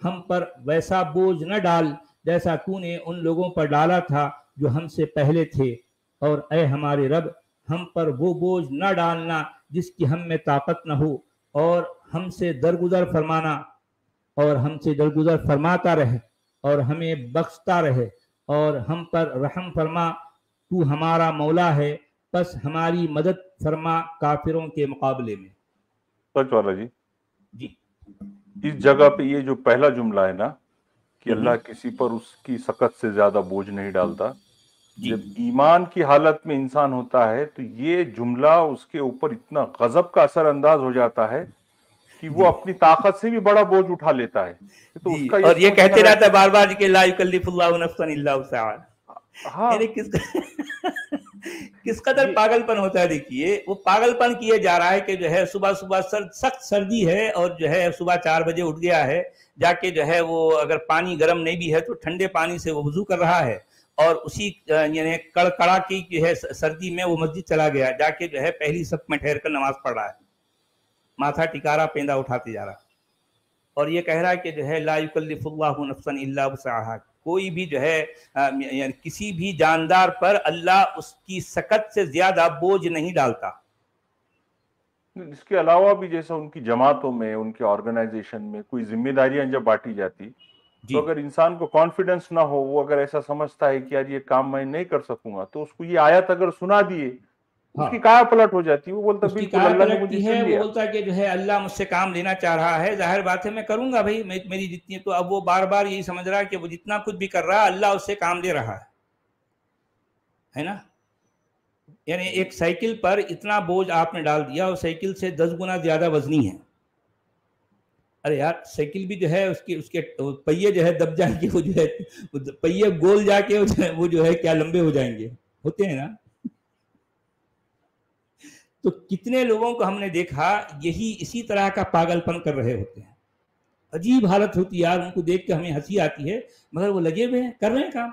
ہم پر ویسا بوجھ نہ ڈال جیسا تو نے ان لوگوں پر ڈالا تھا جو ہم سے پہلے تھے. اور اے ہمارے رب, ہم پر وہ بوجھ نہ ڈالنا جس کی ہم میں طاقت نہ ہو, اور ہم سے درگزر فرمانا, اور ہم سے درگزر فرماتا رہے, اور ہمیں بخشتا رہے, اور ہم پر رحم فرما, تو ہمارا مولا ہے, بس ہماری مدد فرما کافروں کے مقابلے میں. سچ والا جی, جی اس جگہ پہ یہ جو پہلا جملہ ہے نا کہ اللہ کسی پر اس کی سخت سے زیادہ بوجھ نہیں ڈالتا, جب ایمان کی حالت میں انسان ہوتا ہے تو یہ جملہ اس کے اوپر اتنا غضب کا اثر انداز ہو جاتا ہے کہ وہ اپنی طاقت سے بھی بڑا بوجھ اٹھا لیتا ہے. تو اس کا اور یہ کہتے رہتا ہے بار بار کہ لا یکلف اللہ نفسا الا وسعها. یعنی کس قدر پاگل پن ہوتا ہے. دیکھیے وہ پاگل پن کیے جا رہا ہے کہ جو ہے صبح سخت سردی ہے, اور جو ہے صبح 4 بجے اٹھ گیا ہے, جا کے جو ہے وہ اگر پانی گرم نہیں بھی ہے تو ٹھنڈے پانی سے وہ وضو کر رہا ہے, اور اسی یعنی کڑکڑا کی جو ہے سردی میں وہ مسجد چلا گیا, جا کے جو ہے پہلی صف میں ٹھہر کر نماز پڑھ رہا ہے, ماتھا ٹکارا پیندا اٹھاتے جا رہا. اور یہ کہہ رہا ہے کہ جو ہے لا یکلف اللہ نفسا الا وسعها، کوئی بھی جو ہے یعنی کسی بھی جاندار پر اللہ اس کی سکت سے زیادہ بوجھ نہیں ڈالتا۔ اس کے علاوہ بھی جیسا ان کی جماعتوں میں، ان کے آرگنائزیشن میں کوئی ذمہ داریاں جب بانٹی جاتی تو اگر انسان کو کانفیڈنس نہ ہو، وہ اگر ایسا سمجھتا ہے کہ یار یہ کام میں نہیں کر سکوں گا، تو اس کو یہ آیت اگر سنا دیے اس کی کایا پلٹ ہو جاتی ہے، وہ بولتا بالکل اللہ نے مجھے چن لیا۔ وہ بولتا ہے کہ جو ہے اللہ مجھ سے کام لینا چاہ رہا ہے، ظاہر بات ہے میں کروں گا بھائی، میری جتنی، تو اب وہ بار بار یہی سمجھ رہا ہے کہ وہ جتنا کچھ بھی کر رہا ہے اللہ اس سے کام لے رہا ہے نا۔ یعنی ایک سائیکل پر اتنا بوجھ آپ نے ڈال دیا، اور سائیکل سے 10 گنا زیادہ وزنی ہے۔ ارے یار سائیکل بھی جو ہے اس کے پہیے جو ہے دب جائیں گے، وہ جو ہے پہیے گول جا کے وہ جو ہے کیا لمبے ہو جائیں گے، ہوتے ہیں نا۔ تو کتنے لوگوں کو ہم نے دیکھا یہی اسی طرح کا پاگل پن کر رہے ہوتے ہیں، عجیب حالت ہوتی ہے یار، ان کو دیکھ کے ہمیں ہنسی آتی ہے، مگر وہ لگے ہوئے ہیں، کر رہے ہیں کام۔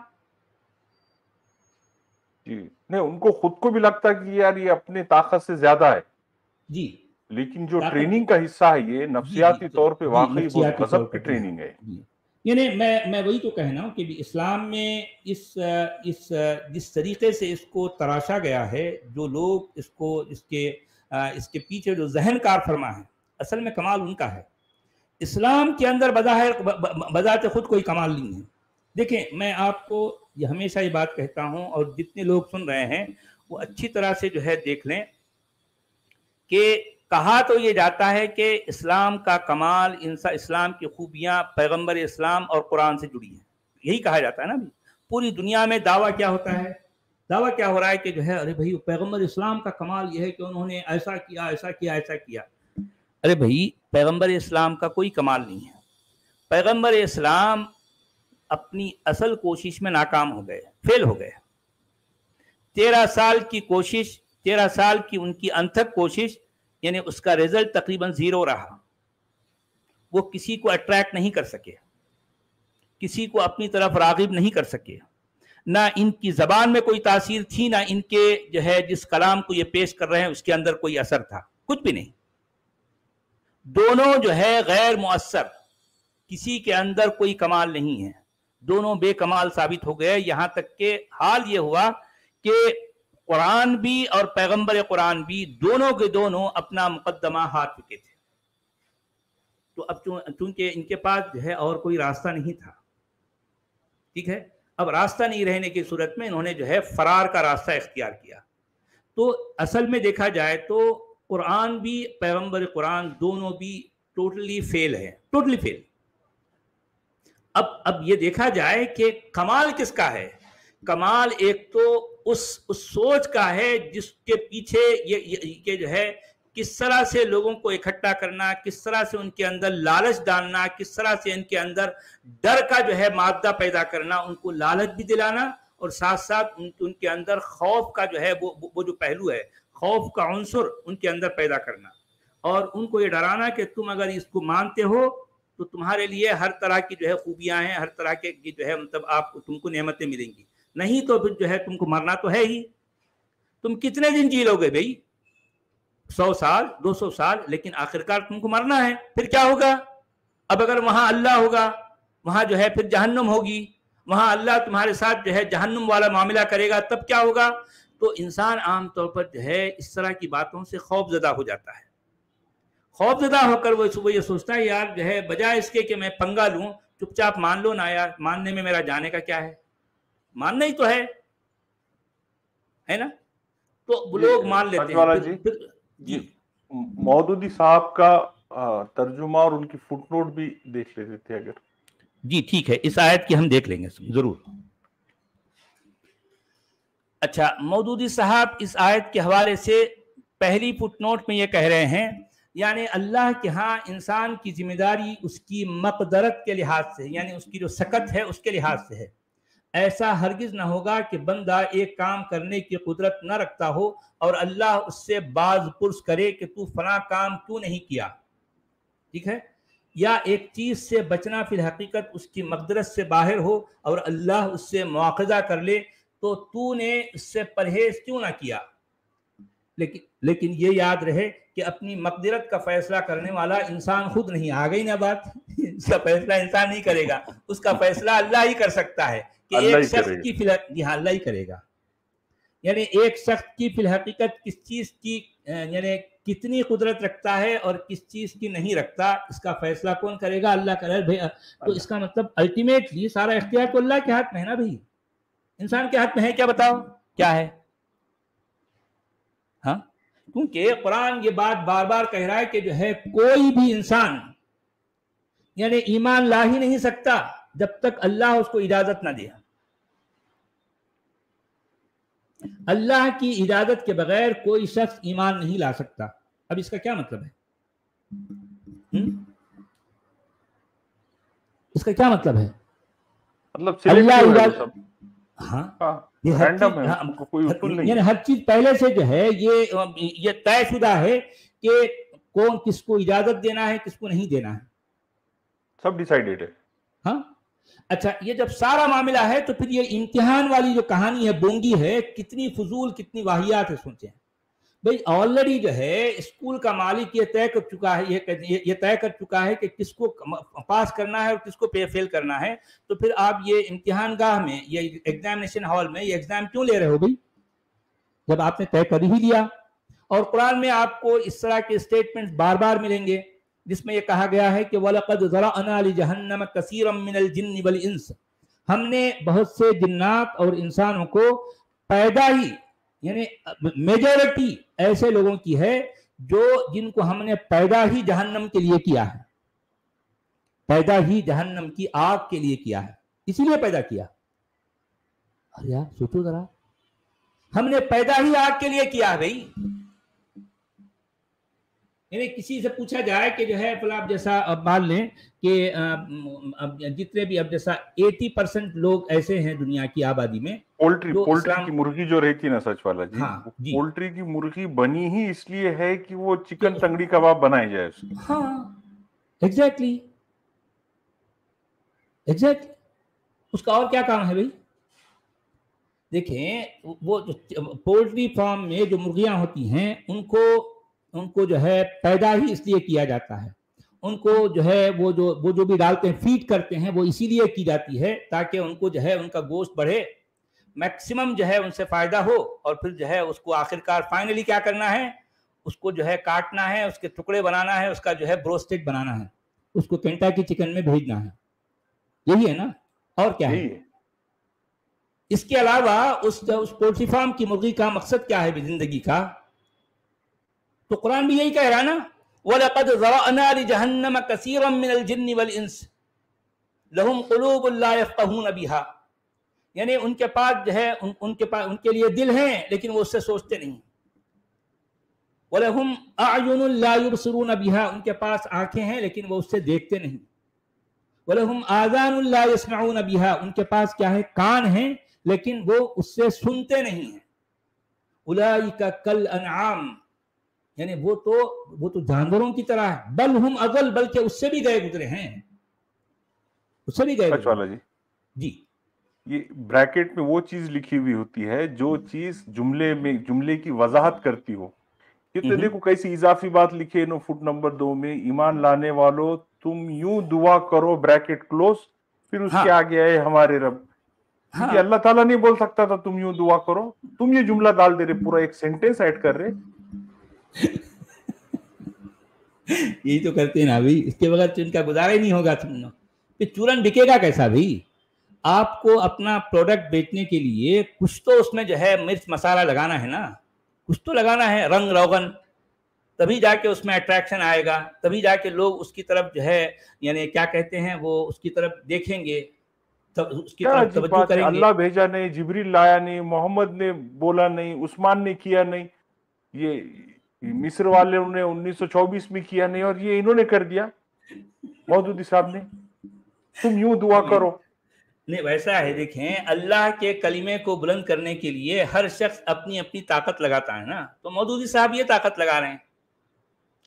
جی نہیں، ان کو خود کو بھی لگتا ہے کہ یار یہ اپنے طاقت سے زیادہ ہے، جی لیکن جو ٹریننگ کا حصہ ہے یہ نفسیاتی طور پہ واقعی بہت غضب کی ٹریننگ ہے۔ یعنی میں وہی تو کہنا ہوں کہ اسلام میں اس جس طریقے سے اس کو تراشا گیا ہے، جو لوگ اس کے پیچھے جو ذہن کار فرما ہے، اصل میں کمال ان کا ہے۔ اسلام کے اندر بذات خود کوئی کمال نہیں ہے۔ دیکھیں میں آپ کو یہ ہمیشہ یہ بات کہتا ہوں، اور جتنے لوگ سن رہے ہیں وہ اچھی طرح سے جو ہے دیکھ لیں کہ کہا تو یہ جاتا ہے کہ اسلام کا کمال، اسلام کی خوبیاں پیغمبر اسلام اور قرآن سے جڑی ہیں، یہی کہا جاتا ہے نا۔ پوری دنیا میں دعویٰ کیا ہوتا ہے، دعویٰ کیا ہو رہا ہے کہ جو ہے ارے بھائی پیغمبر اسلام کا کمال یہ ہے کہ انہوں نے ایسا کیا ایسا کیا ایسا کیا۔ ارے بھائی پیغمبر اسلام کا کوئی کمال نہیں ہے۔ پیغمبر اسلام اپنی اصل کوشش میں ناکام ہو گئے، فیل ہو گئے۔ 13 سال کی کوشش، 13 سال کی ان کی انتھک کوشش، یعنی اس کا رزلٹ تقریباً 0 رہا۔ وہ کسی کو اٹریکٹ نہیں کر سکے، کسی کو اپنی طرف راغب نہیں کر سکے، نہ ان کی زبان میں کوئی تاثیر تھی، نہ ان کے جو ہے جس کلام کو یہ پیش کر رہے ہیں اس کے اندر کوئی اثر تھا، کچھ بھی نہیں۔ دونوں جو ہے غیر مؤثر، کسی کے اندر کوئی کمال نہیں ہے، دونوں بے کمال ثابت ہو گئے۔ یہاں تک کہ حال یہ ہوا کہ قرآن بھی اور پیغمبر قرآن بھی دونوں کے دونوں اپنا مقدمہ ہار چکے تھے۔ تو اب چونکہ ان کے پاس جو ہے اور کوئی راستہ نہیں تھا، ٹھیک ہے، اب راستہ نہیں رہنے کی صورت میں انہوں نے جو ہے فرار کا راستہ اختیار کیا۔ تو اصل میں دیکھا جائے تو قرآن بھی پیغمبر قرآن دونوں بھی ٹوٹلی فیل ہے، ٹوٹلی فیل۔ اب یہ دیکھا جائے کہ کمال کس کا ہے۔ کمال ایک تو اس سوچ کا ہے جس کے پیچھے یہ جو ہے کس طرح سے لوگوں کو اکٹھا کرنا، کس طرح سے ان کے اندر لالچ ڈالنا، کس طرح سے ان کے اندر ڈر کا جو ہے مادہ پیدا کرنا، ان کو لالچ بھی دلانا، اور ساتھ ساتھ ان کے اندر خوف کا جو ہے وہ جو پہلو ہے، خوف کا عنصر ان کے اندر پیدا کرنا، اور ان کو یہ ڈرانا کہ تم اگر اس کو مانتے ہو تو تمہارے لیے ہر طرح کی جو ہے خوبیاں ہیں، ہر طرح کے جو ہے مطلب تم کو نعمتیں ملیں گی، نہیں تو پھر جو ہے تم کو مرنا تو ہے ہی۔ تم کتنے دن جی لو گے بھائی، 100 سال 200 سال، لیکن آخرکار تم کو مرنا ہے، پھر کیا ہوگا؟ اب اگر وہاں اللہ ہوگا، وہاں جو ہے پھر جہنم ہوگی، وہاں اللہ تمہارے ساتھ جو ہے جہنم والا معاملہ کرے گا، تب کیا ہوگا؟ تو انسان عام طور پر جو ہے اس طرح کی باتوں سے خوف زدہ ہو جاتا ہے۔ خوف زدہ ہو کر وہ صبح یہ سوچتا ہے یار جو ہے بجائے اس کے کہ میں پنگا لوں، چپ چاپ مان لو نا یار، ماننے میں میرا جانے کا کیا ہے، ماننا ہی تو ہے نا۔ تو لوگ مان لیتے ہیں۔ جی مودودی صاحب کا ترجمہ اور ان کی فٹ نوٹ بھی دیکھ لیتے تھے اگر۔ جی ٹھیک ہے، اس آیت کی ہم دیکھ لیں گے ضرور۔ اچھا، مودودی صاحب اس آیت کے حوالے سے پہلی فٹ نوٹ میں یہ کہہ رہے ہیں، یعنی اللہ کے ہاں انسان کی ذمہ داری اس کی مقدرت کے لحاظ سے، یعنی اس کی جو سکت ہے اس کے لحاظ سے ہے۔ ایسا ہرگز نہ ہوگا کہ بندہ ایک کام کرنے کی قدرت نہ رکھتا ہو اور اللہ اس سے باز پرس کرے کہ تو فلاں کام کیوں نہیں کیا، ٹھیک ہے، یا ایک چیز سے بچنا فی الحقیقت اس کی مقدرت سے باہر ہو اور اللہ اس سے مواخذہ کر لے تو نے اس سے پرہیز کیوں نہ کیا۔ لیکن یہ یاد رہے کہ کہ اپنی مقدرت کا فیصلہ کرنے والا انسان خود نہیں. آ گئی نا بات. اس کا فیصلہ انسان نہیں کرے گا, اس کا فیصلہ اللہ ہی کر سکتا ہے کہ ایک شخص کی جی ہاں اللہ ہی کرے گا. یعنی ایک شخص کی فی الحقیقت کس چیز کی یعنی کتنی قدرت رکھتا ہے اور کس چیز کی نہیں رکھتا, اس کا فیصلہ کون کرے گا؟ اللہ کرے. تو اس کا مطلب الٹیمیٹلی سارا اختیار تو اللہ کے ہاتھ میں ہے نا بھائی. انسان کے ہاتھ میں ہے کیا؟ بتاؤ کیا ہے؟ ہاں, کیونکہ قرآن یہ بات بار بار کہہ رہا ہے کہ جو ہے کوئی بھی انسان یعنی ایمان لا ہی نہیں سکتا جب تک اللہ اس کو اجازت نہ دے. اللہ کی اجازت کے بغیر کوئی شخص ایمان نہیں لا سکتا. اب اس کا کیا مطلب ہے؟ اس کا کیا مطلب ہے؟ مطلب اللہ ہاں یعنی ہر چیز پہلے سے جو ہے یہ طے شدہ ہے کہ کون کس کو اجازت دینا ہے کس کو نہیں دینا ہے, سب ڈیسائیڈڈ ہے. ہاں اچھا, یہ جب سارا معاملہ ہے تو پھر یہ امتحان والی جو کہانی ہے بونگی ہے, کتنی فضول کتنی واہیات ہے. سوچیں بھئی آلریڈی جو ہے اسکول کا مالک یہ طے کر چکا ہے یہ طے کر چکا ہے کہ کس کو پاس کرنا ہے اور کس کو فیل کرنا ہے. تو پھر آپ یہ امتحان گاہ میں یہ ایگزامینیشن ہال میں یہ ایگزام کیوں لے رہے ہو بھئی جب آپ نے طے کر ہی دیا؟ اور قرآن میں آپ کو اس طرح کے اسٹیٹمنٹ بار بار ملیں گے جس میں یہ کہا گیا ہے کہ وَلَقَدْ ذَرَأْنَا لِجَهَنَّمَ كَثِيرًا مِنَ الْجِنِّ وَالْإِنسِ, ہم نے بہت سے جنات اور انسانوں کو پیدا ہی یعنی میجورٹی ایسے لوگوں کی ہے جو جن کو ہم نے پیدا ہی جہنم کے لیے کیا ہے, پیدا ہی جہنم کی آگ کے لیے کیا ہے, اسی لیے پیدا کیا. ارے یار سوچو ذرا, ہم نے پیدا ہی آگ کے لیے کیا ہے بھائی. یعنی کسی سے پوچھا جائے کہ جو ہے آپ جیسا اب مان لیں کہ جتنے بھی اب جیسا 80% لوگ ایسے ہیں دنیا کی آبادی میں. پولٹری کی مرغی جو رہتی ہے نا سچ والا جی, پولٹری کی مرغی بنی ہی اس لیے ہے کہ وہ چکن تنگڑی کباب بنائے جائے اس کی. ہاں ایگزیکٹلی اس کا اور کیا کام ہے بھائی؟ دیکھیں وہ پولٹری فارم میں جو مرغیاں ہوتی ہیں ان کو جو ہے پیدا ہی اس لیے کیا جاتا ہے. ان کو جو ہے وہ جو بھی ڈالتے ہیں فیڈ کرتے ہیں وہ اسی لیے کی جاتی ہے تاکہ ان کو جو ہے ان کا گوشت بڑھے, میکسیمم جو ہے ان سے فائدہ ہو, اور پھر جو ہے اس کو آخرکار فائنلی کیا کرنا ہے, اس کو جو ہے کاٹنا ہے, اس کے ٹکڑے بنانا ہے, اس کا جو ہے بروسٹڈ بنانا ہے, اس کو کینٹاکی چکن میں بھیجنا ہے. یہی ہے نا, اور کیا ہے؟ اس کے علاوہ اس پولٹری فارم کی مرغی کا مقصد کیا ہے زندگی کا؟ تو قرآن بھی یہی کہہ رہا نا, وَلَقَدْ ذَرَأْنَا لِجَهَنَّمَ كَثِيرًا مِنَ الْجِنِّ وَالْإِنسِ لَهُمْ قُلُوبٌ لَا يَفْقَهُونَ بِهَا, یعنی ان کے پاس جو ہے ان کے لیے دل ہیں لیکن وہ اس سے سوچتے نہیں. وَلَهُمْ أَعْيُنٌ لَا يُبْصِرُونَ بِهَا, ان کے پاس آنکھیں ہیں لیکن وہ اس سے دیکھتے نہیں. وَلَهُمْ آذَانٌ لَا يَسْمَعُونَ بِهَا, ان کے پاس کیا ہے کان ہیں لیکن وہ اس سے سنتے نہیں ہیں. أُولَئِكَ كَالْأَنْعَامِ, یعنی وہ تو جانوروں کی طرح ہے. بل ہم اضل, بلکہ اس سے بھی گئے گزرے ہیں, اس سے بھی گئے گزرے. جی یہ بریکٹ میں وہ چیز لکھی ہوئی ہوتی ہے جو چیز جملے کی وضاحت کرتی ہو. کتنے دیکھو کیسی اضافی بات لکھی ہے نو فٹ نمبر 2 میں, ایمان لانے والو تم یوں دعا کرو بریکٹ کلوز, پھر اس کے آگے آئے ہمارے رب. کیونکہ اللہ تعالیٰ نہیں بول سکتا تھا تم یوں دعا کرو, تم یہ جملہ ڈال دے رہے, پورا ایک سینٹینس ایڈ کر رہے. یہی تو کرتے ہیں نا بھائی, اس کے بغیر تو ان کا گزارا ہی نہیں ہوگا. تم کہ چورن بکے گا کیسا بھائی؟ آپ کو اپنا پروڈکٹ بیچنے کے لیے کچھ تو اس میں جو ہے مرچ مسالہ لگانا ہے نا, کچھ تو لگانا ہے, رنگ روغن, تبھی جا کے اس میں اٹریکشن آئے گا, تبھی جا کے لوگ اس کی طرف جو ہے یعنی کیا کہتے ہیں وہ اس کی طرف دیکھیں گے, اس کی طرف توجہ کریں گے. اللہ بھیجا نہیں, جبریل لایا نہیں, محمد نے بولا نہیں, عثمان نے کیا نہیں, یہ مصر والے نے 1924 میں کیا نہیں, اور یہ انہوں نے کر دیا مودودی صاحب نے, تم یوں دعا کرو. نہیں ویسا ہے, دیکھیں اللہ کے کلمے کو بلند کرنے کے لیے ہر شخص اپنی اپنی طاقت لگاتا ہے نا. تو مودودی صاحب یہ طاقت لگا رہے ہیں,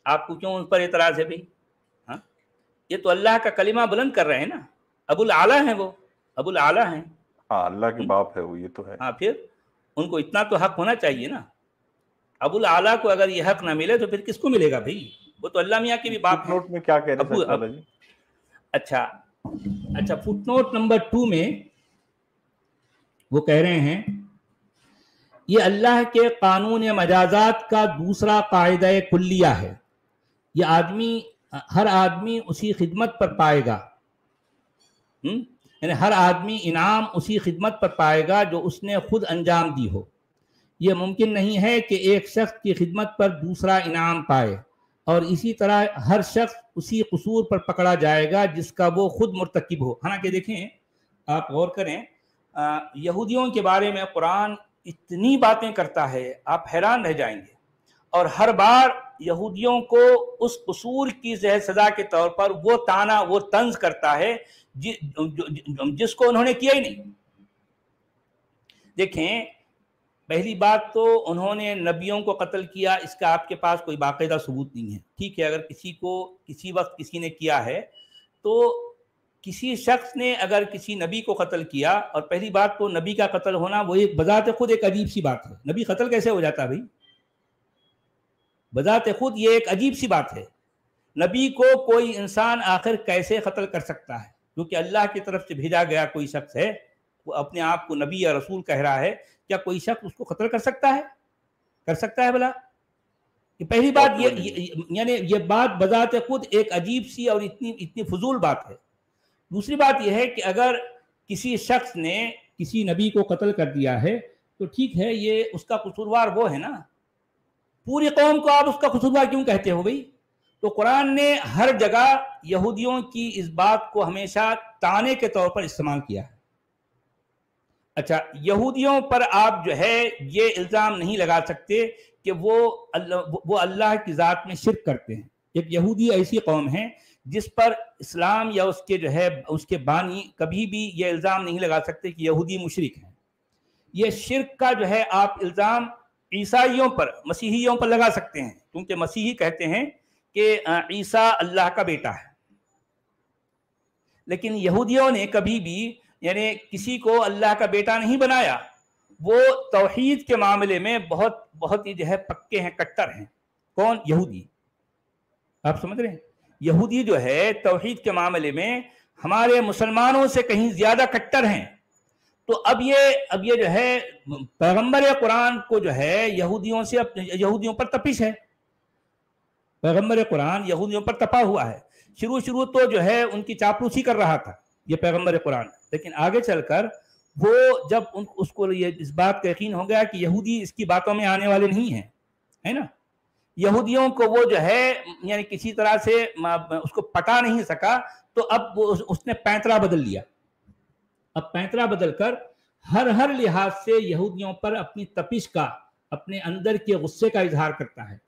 آپ کو کیوں ان پر اعتراض ہے بھائی؟ ہاں یہ تو اللہ کا کلمہ بلند کر رہے ہیں نا, ابو الاعلیٰ ہیں, وہ ابو الاعلیٰ ہیں. ہاں اللہ کے باپ ہے وہ, یہ تو ہے. ہاں پھر ان کو اتنا تو حق ہونا چاہیے نا. अबुल आला को अगर ये हक ना मिले तो फिर किसको मिलेगा भाई? वो तो अल्लाह मियाँ की भी बात है। फुटनोट में क्या कह रहे हैं जी? अच्छा, फुटनोट नंबर 2 में वो कह रहे हैं ये अल्लाह के कानून मजाजात का दूसरा कायदा कुल्लिया है। ये हर आदमी उसी खिदमत पर पाएगा, यानी हर आदमी इनाम उसी खिदमत पर पाएगा जो उसने खुद अंजाम दी हो। ये मुमकिन नहीं है कि एक शख्स की खिदमत पर दूसरा इनाम पाए, और इसी तरह हर शख्स उसी कसूर पर पकड़ा जाएगा जिसका वो खुद मुर्तकिब हो। हालांकि देखें, आप गौर करें, यहूदियों के बारे में कुरान इतनी बातें करता है, आप हैरान रह जाएंगे। और हर बार यहूदियों को उस कसूर की सजा के तौर पर वो ताना, वो तंज करता है जिसको उन्होंने किया ही नहीं। देखें, पहली बात तो उन्होंने नबियों को कत्ल किया, इसका आपके पास कोई बाकायदा सबूत नहीं है। ठीक है, अगर किसी को किसी वक्त किसी ने किया है, तो किसी शख्स ने अगर किसी नबी को कत्ल किया, और पहली बात तो नबी का कत्ल होना वो एक बजाते खुद एक अजीब सी बात है। नबी कत्ल कैसे हो जाता भाई? बजाते खुद ये एक अजीब सी बात है। नबी को कोई इंसान आखिर कैसे कत्ल कर सकता है? क्योंकि अल्लाह की तरफ से भेजा गया कोई शख्स है, वो अपने आप को नबी या रसूल कह रहा है, क्या कोई शख्स उसको कत्ल कर सकता है? कर सकता है भला? ये पहली बात, यानी ये बात बजाते खुद एक अजीब सी और इतनी फजूल बात है। दूसरी बात यह है कि अगर किसी शख्स ने किसी नबी को कत्ल कर दिया है तो ठीक है, ये उसका कसूरवार वो है ना, पूरी कौम को आप उसका कसूरवार क्यों कहते हो भाई? तो कुरान ने हर जगह यहूदियों की इस बात को हमेशा ताने के तौर पर इस्तेमाल किया है। अच्छा, यहूदियों पर आप जो है ये इल्ज़ाम नहीं लगा सकते कि वो अल्लाह की ज़ात में शिर्क करते हैं। एक यहूदी ऐसी कौम है जिस पर इस्लाम या उसके जो है उसके बानी कभी भी ये इल्ज़ाम नहीं लगा सकते कि यहूदी मुशरिक हैं। ये शिर्क का जो है आप इल्ज़ाम ईसाइयों पर, मसीहियों पर लगा सकते हैं, क्योंकि मसीही कहते हैं कि ईसा अल्लाह का बेटा है। लेकिन यहूदियों ने कभी भी यानी किसी को अल्लाह का बेटा नहीं बनाया। वो तौहीद के मामले में बहुत ही जो है पक्के हैं, कट्टर हैं। कौन? यहूदी। आप समझ रहे हैं? यहूदी जो है तौहीद के मामले में हमारे मुसलमानों से कहीं ज्यादा कट्टर हैं। तो अब ये जो है पैगंबर कुरान को जो है यहूदियों पर तपिश है। पैगंबर कुरान यहूदियों पर तपा हुआ है। शुरू तो जो है उनकी चापलूसी कर रहा था ये पैगंबर कुरान, लेकिन आगे चलकर वो जब उसको ये इस बात का यकीन हो गया कि यहूदी इसकी बातों में आने वाले नहीं हैं, है ना, यहूदियों को वो जो है यानी किसी तरह से उसको पटा नहीं सका, तो अब वो उसने पैंतरा बदल लिया। अब पैंतरा बदलकर हर लिहाज से यहूदियों पर अपनी तपिश का, अपने अंदर के गुस्से का इजहार करता है।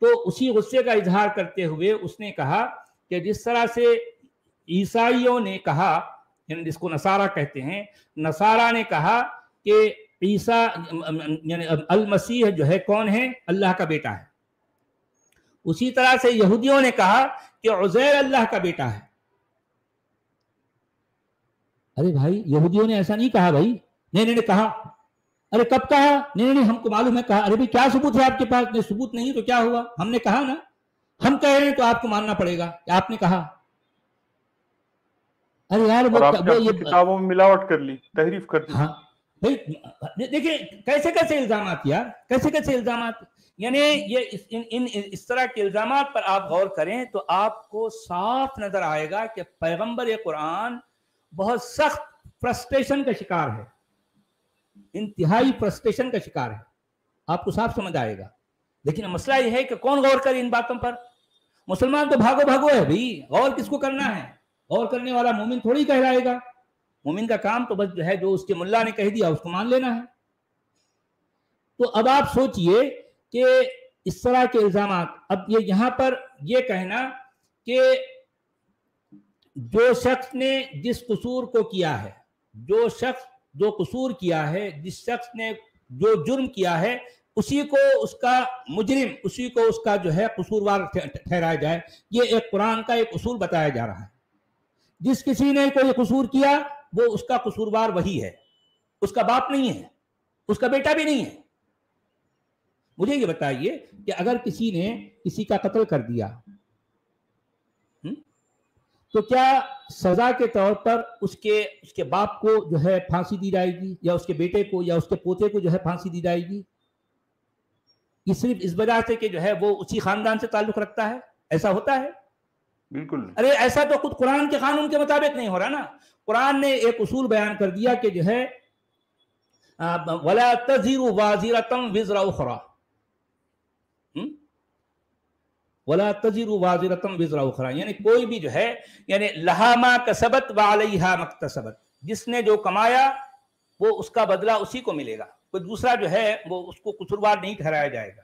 तो उसी गुस्से का इजहार करते हुए उसने कहा कि जिस तरह से ईसाइयों ने कहा, यानी जिसको नसारा कहते हैं, नसारा ने कहा कि ईसा यानी अल मसीह जो है कौन है? अल्लाह का बेटा है। उसी तरह से यहूदियों ने कहा कि उज़ैर अल्लाह का बेटा है। अरे भाई, यहूदियों ने ऐसा नहीं कहा भाई। नहीं कहा। अरे कब कहा? नहीं हमको मालूम है कहा। अरे भाई क्या सबूत है आपके पास? नहीं सबूत नहीं तो क्या हुआ? हमने कहा ना, हम कह रहे हैं तो आपको मानना पड़ेगा कि आपने कहा। अरे यार वो किताबों में मिलावट कर ली, तहरीफ कर दी। हाँ भाई, देखिए कैसे कैसे इल्जामात यार, कैसे कैसे इल्जामात। यानी ये इस तरह के इल्जामात पर आप गौर करें तो आपको साफ नजर आएगा कि पैगंबर कुरान बहुत सख्त फ्रस्ट्रेशन का शिकार है, इंतहाई फ्रस्ट्रेशन का शिकार है। आपको साफ समझ आएगा। लेकिन मसला यह है कि कौन गौर करे इन बातों पर? मुसलमान तो भागो भागो है भाई। गौर किसको करना है? गौर करने वाला मोमिन थोड़ी कहलाएगा। मोमिन का काम तो बस जो है जो उसके मुल्ला ने कह दिया उसको मान लेना है। तो अब आप सोचिए कि इस तरह के इल्जामात, अब ये यहां पर ये कहना कि जो शख्स ने जिस कसूर को किया है, जो शख्स जो कसूर किया है, जिस शख्स ने जो जुर्म किया है, उसी को उसका मुजरिम, उसी को उसका जो है कसूरवार ठहराया जाए, ये एक कुरान का एक उसूल बताया जा रहा है। जिस किसी ने कोई कसूर किया वो उसका कसूरवार वही है, उसका बाप नहीं है, उसका बेटा भी नहीं है। مجھے یہ بتائیے کہ اگر کسی نے کسی کا قتل کر دیا تو کیا سزا کے طور پر اس کے باپ کو جو ہے پھانسی دی جائے گی، یا اس کے بیٹے کو یا اس کے پوتے کو جو ہے پھانسی دی جائے گی؟ یہ صرف اس وجہ سے کہ جو ہے وہ اسی خاندان سے تعلق رکھتا ہے، ایسا ہوتا ہے؟ بالکل۔ ارے ایسا تو خود قرآن کے قانون کے مطابق نہیں ہو رہا نا۔ قرآن نے ایک اصول بیان کر دیا کہ جو ہے وَلَا تَزِرُ وَازِرَةً وِزْرَ أُخْرَى، وَلَا تَزِرُ وَازِرَةً وِزْرَ أُخْرَى، یعنی کوئی بھی جو ہے یعنی لَہَا مَا كَسَبَتْ وَعَلَيْهَا مَا اكْتَسَبَتْ، جس نے جو کمایا وہ اس کا بدلہ اسی کو ملے گا، کوئی دوسرا جو ہے وہ اس کو قصوروار نہیں ٹھہرایا جائے گا۔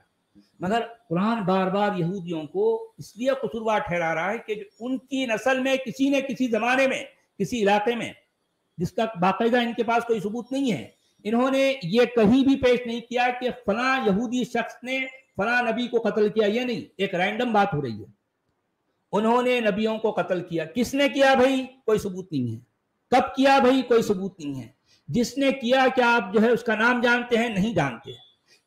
مگر قرآن بار بار یہودیوں کو اس لیے قصوروار ٹھہرا رہا ہے کہ ان کی نسل میں کسی نے کسی زمانے میں کسی علاقے میں، جس کا باقاعدہ ان کے پاس کوئی ثبوت نہیں ہے، انہوں نے یہ کہیں بھی پیش نہیں کیا کہ فلاں یہودی شخص نے فلاں نبی کو قتل کیا، یہ نہیں، ایک رینڈم بات ہو رہی ہے۔ انہوں نے نبیوں کو قتل کیا، کس نے کیا بھائی کوئی ثبوت نہیں ہے، کب کیا بھائی کوئی ثبوت نہیں ہے، جس نے کیا کیا آپ جو ہے اس کا نام جانتے ہیں؟ نہیں جانتے۔